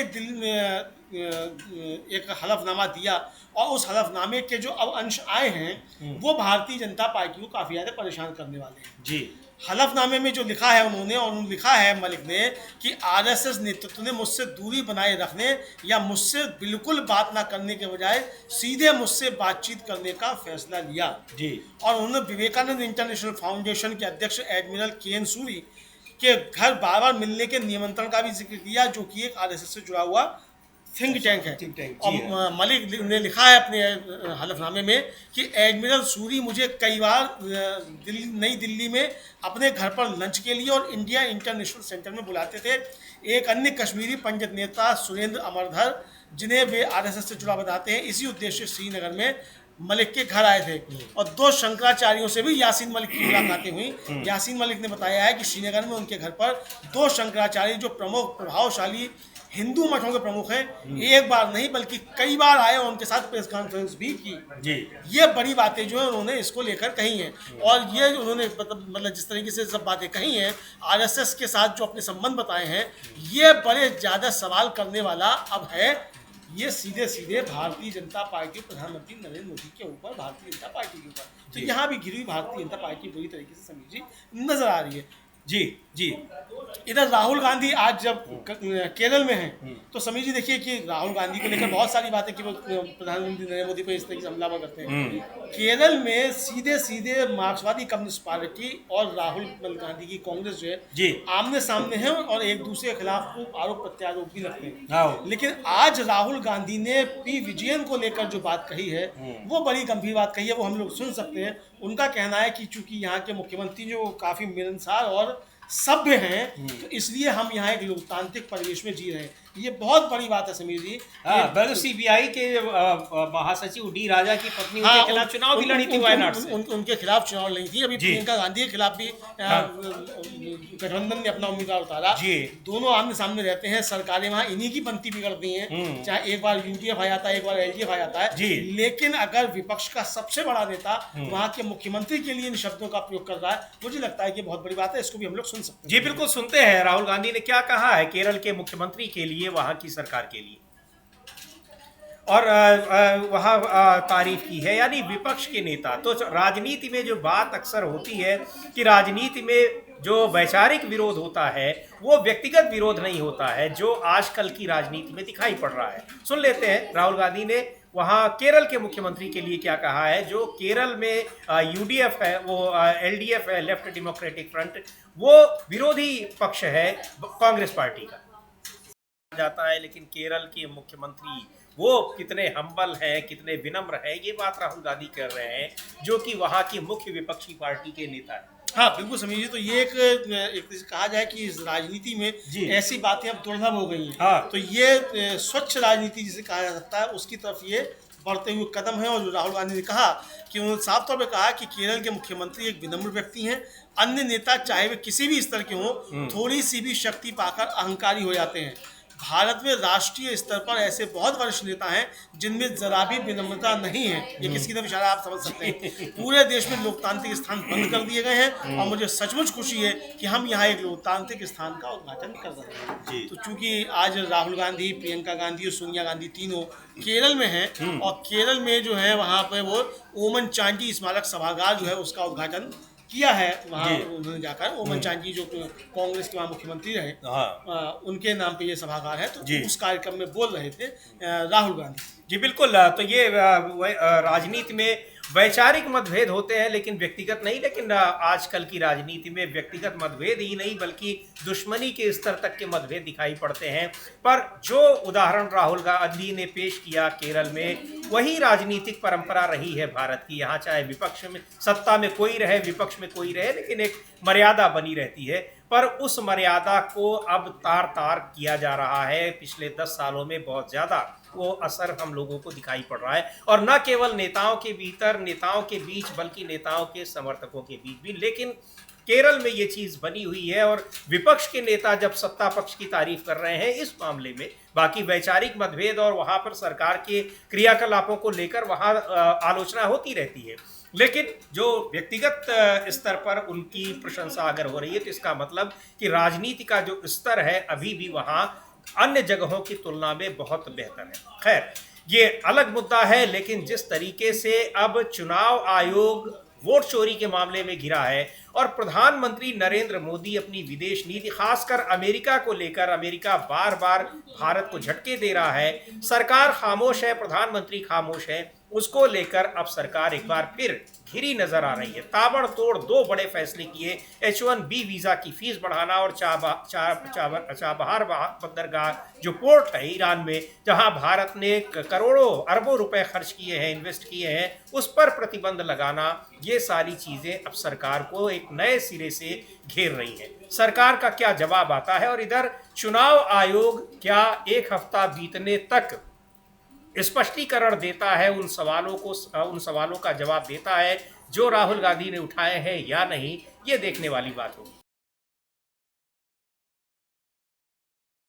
Speaker 2: एक हलफनामा दिया और उस हलफनामे के जो अब अंश आए हैं वो भारतीय जनता पार्टी को काफ़ी ज़्यादा परेशान करने वाले हैं
Speaker 1: जी।
Speaker 2: हलफनामे में जो लिखा है उन्होंने लिखा है मलिक ने कि RSS नेतृत्व ने मुझसे दूरी बनाए रखने या मुझसे बिल्कुल बात ना करने के बजाय सीधे मुझसे बातचीत करने का फैसला लिया
Speaker 1: जी।
Speaker 2: और उन्होंने विवेकानंद इंटरनेशनल फाउंडेशन के अध्यक्ष एडमिरल KN सूरी के घर बार बार मिलने के निमंत्रण का भी जिक्र किया, जो कि एक RSS से जुड़ा हुआ थिंक टैंक है। और मलिक ने लिखा है अपने हलफनामे में कि एडमिरल सूरी मुझे कई बार नई दिल्ली में अपने घर पर लंच के लिए और इंडिया इंटरनेशनल सेंटर में बुलाते थे। एक अन्य कश्मीरी पंडित नेता सुरेंद्र अमरधर, जिन्हें वे RSS से जुड़ा बताते हैं, इसी उद्देश्य से श्रीनगर में मलिक के घर आए थे और दो शंकराचार्यों से भी यासीन मलिक की मुलाकातें हुई। यासीन मलिक ने बताया है कि श्रीनगर में उनके घर पर दो शंकराचार्य जो प्रमुख प्रभावशाली हिंदू मठों के प्रमुख हैं, एक बार नहीं बल्कि कई बार आए और उनके साथ प्रेस कॉन्फ्रेंस भी की जी। ये बड़ी बातें जो है उन्होंने इसको लेकर कही हैं और ये उन्होंने मतलब जिस तरीके से सब बातें कही हैं RSS के साथ जो अपने संबंध बताए हैं, ये बड़े ज़्यादा सवाल करने वाला अब है। ये सीधे सीधे भारतीय जनता पार्टी, प्रधानमंत्री नरेंद्र मोदी के ऊपर, भारतीय जनता पार्टी के ऊपर, तो यहाँ भी घिरी हुई भारतीय जनता पार्टी बुरी तरीके से समीजी नजर आ रही है जी जी। इधर राहुल गांधी आज जब केरल में हैं तो समीर जी देखिए कि राहुल गांधी को लेकर बहुत सारी बातें कि वो प्रधानमंत्री नरेंद्र मोदी पर इस तरीके से हमलावर करते हैं। केरल में सीधे सीधे मार्क्सवादी कम्युनिस्ट पार्टी और राहुल गांधी की कांग्रेस जो है जी आमने सामने है और एक दूसरे के खिलाफ खूब आरोप प्रत्यारोप भी लगते हैं। लेकिन आज राहुल गांधी ने P. विजयन को लेकर जो बात कही है वो बड़ी गंभीर बात कही है, वो हम लोग सुन सकते हैं। उनका कहना है कि चूंकि यहाँ के मुख्यमंत्री जो काफी मिलनसार और सभ्य हैं तो इसलिए हम यहाँ एक लोकतांत्रिक परिवेश में जी रहे हैं। ये बहुत बड़ी बात है समीर जी।
Speaker 1: CBI के महासचिव D. राजा की पत्नी उनके खिलाफ चुनाव भी लड़ी थी वायनाड से।
Speaker 2: उनके खिलाफ चुनाव लड़ी थी। अभी प्रियंका गांधी के खिलाफ भी गठबंधन ने अपना उम्मीदवार उतारा। दोनों आमने सामने रहते हैं, सरकारें वहाँ इन्हीं की बनती बिगड़ती हैं, चाहे एक बार UDF आ जाता है, एक बार LDF आ जाता है। लेकिन अगर विपक्ष का सबसे बड़ा नेता वहाँ के मुख्यमंत्री के लिए इन शब्दों का प्रयोग कर रहा है, मुझे लगता है कि बहुत बड़ी बात है। इसको भी हम लोग सुन सकते हैं।
Speaker 1: जी बिल्कुल, सुनते हैं राहुल गांधी ने क्या कहा है केरल के मुख्यमंत्री के लिए, वहां की सरकार के लिए, और वहां तारीफ की है। यानी विपक्ष के नेता तो राजनीति में जो बात अक्सर होती है कि राजनीति में जो वैचारिक विरोध होता है वो व्यक्तिगत विरोध नहीं होता है, जो आजकल की राजनीति में दिखाई पड़ रहा है। सुन लेते हैं राहुल गांधी ने वहाँ केरल के मुख्यमंत्री के लिए क्या कहा है। जो केरल में UDF है, वो LDF है, लेफ्ट डेमोक्रेटिक फ्रंट, वो विरोधी पक्ष है कांग्रेस पार्टी का जाता है। लेकिन केरल के मुख्यमंत्री वो कितने हम्बल हैं, कितने विनम्र हैं, ये बात राहुल गांधी कर रहे हैं, जो कि वहाँ की मुख्य विपक्षी पार्टी के नेता हैं।
Speaker 2: हाँ बिल्कुल समझिए। तो ये एक कहा जाए कि इस राजनीति में ऐसी बातें अब दुर्लभ हो गई हैं। हाँ। तो ये स्वच्छ राजनीति जिसे कहा जा सकता है उसकी तरफ ये बढ़ते हुए कदम है। और जो राहुल गांधी ने कहा कि उन्होंने साफ तौर पर कहा कि केरल के मुख्यमंत्री एक विनम्र व्यक्ति हैं। अन्य नेता चाहे वे किसी भी स्तर के हों, थोड़ी सी भी शक्ति पाकर अहंकारी हो जाते हैं। भारत में राष्ट्रीय स्तर पर ऐसे बहुत वरिष्ठ नेता हैं जिनमें जरा भी विनम्रता नहीं है। ये किसकी तरफ इशारा आप समझ सकते हैं। पूरे देश में लोकतांत्रिक स्थान बंद कर दिए गए हैं और मुझे सचमुच खुशी है कि हम यहाँ एक लोकतांत्रिक स्थान का उद्घाटन कर रहे हैं। तो चूंकि आज राहुल गांधी, प्रियंका गांधी और सोनिया गांधी तीनों केरल में हैं और केरल में जो है वहाँ पे वो ओमन चांडी स्मारक सभागार जो है उसका उद्घाटन किया है। वहाँ उन्होंने जाकर ओमन चांडी जो कांग्रेस के वहाँ मुख्यमंत्री रहे, उनके नाम पे ये सभागार है, तो उस कार्यक्रम में बोल रहे थे राहुल गांधी
Speaker 1: जी। बिल्कुल। तो ये राजनीति में वैचारिक मतभेद होते हैं लेकिन व्यक्तिगत नहीं। लेकिन आजकल की राजनीति में व्यक्तिगत मतभेद ही नहीं बल्कि दुश्मनी के स्तर तक के मतभेद दिखाई पड़ते हैं। पर जो उदाहरण राहुल गांधी ने पेश किया केरल में, वही राजनीतिक परंपरा रही है भारत की। यहाँ चाहे विपक्ष में, सत्ता में कोई रहे, विपक्ष में कोई रहे, लेकिन एक मर्यादा बनी रहती है। पर उस मर्यादा को अब तार तार किया जा रहा है। पिछले 10 सालों में बहुत ज़्यादा वो असर हम लोगों को दिखाई पड़ रहा है, और न केवल नेताओं के भीतर, नेताओं के बीच, बल्कि नेताओं के समर्थकों के बीच भी। लेकिन केरल में ये चीज़ बनी हुई है और विपक्ष के नेता जब सत्ता पक्ष की तारीफ कर रहे हैं इस मामले में, बाकी वैचारिक मतभेद और वहाँ पर सरकार के क्रियाकलापों को लेकर वहाँ आलोचना होती रहती है। लेकिन जो व्यक्तिगत स्तर पर उनकी प्रशंसा अगर हो रही है तो इसका मतलब कि राजनीति का जो स्तर है अभी भी वहाँ अन्य जगहों की तुलना में बहुत बेहतर है। खैर, ये अलग मुद्दा है। लेकिन जिस तरीके से अब चुनाव आयोग वोट चोरी के मामले में घिरा है और प्रधानमंत्री नरेंद्र मोदी अपनी विदेश नीति, खासकर अमेरिका को लेकर, अमेरिका बार बार भारत को झटके दे रहा है, सरकार खामोश है, प्रधानमंत्री खामोश है, उसको लेकर अब सरकार एक बार फिर घिरी नजर आ रही है। ताबड़तोड़ 2 बड़े फैसले किए। H1B वीज़ा की फीस बढ़ाना और चाबहार बंदरगाह जो पोर्ट है ईरान में, जहां भारत ने करोड़ों अरबों रुपए खर्च किए हैं, इन्वेस्ट किए हैं, उस पर प्रतिबंध लगाना, ये सारी चीज़ें अब सरकार को एक नए सिरे से घेर रही हैं। सरकार का क्या जवाब आता है, और इधर चुनाव आयोग क्या 1 हफ्ता बीतने तक स्पष्टीकरण देता है, उन सवालों का जवाब देता है जो राहुल गांधी ने उठाए हैं या नहीं, ये देखने वाली बात होगी।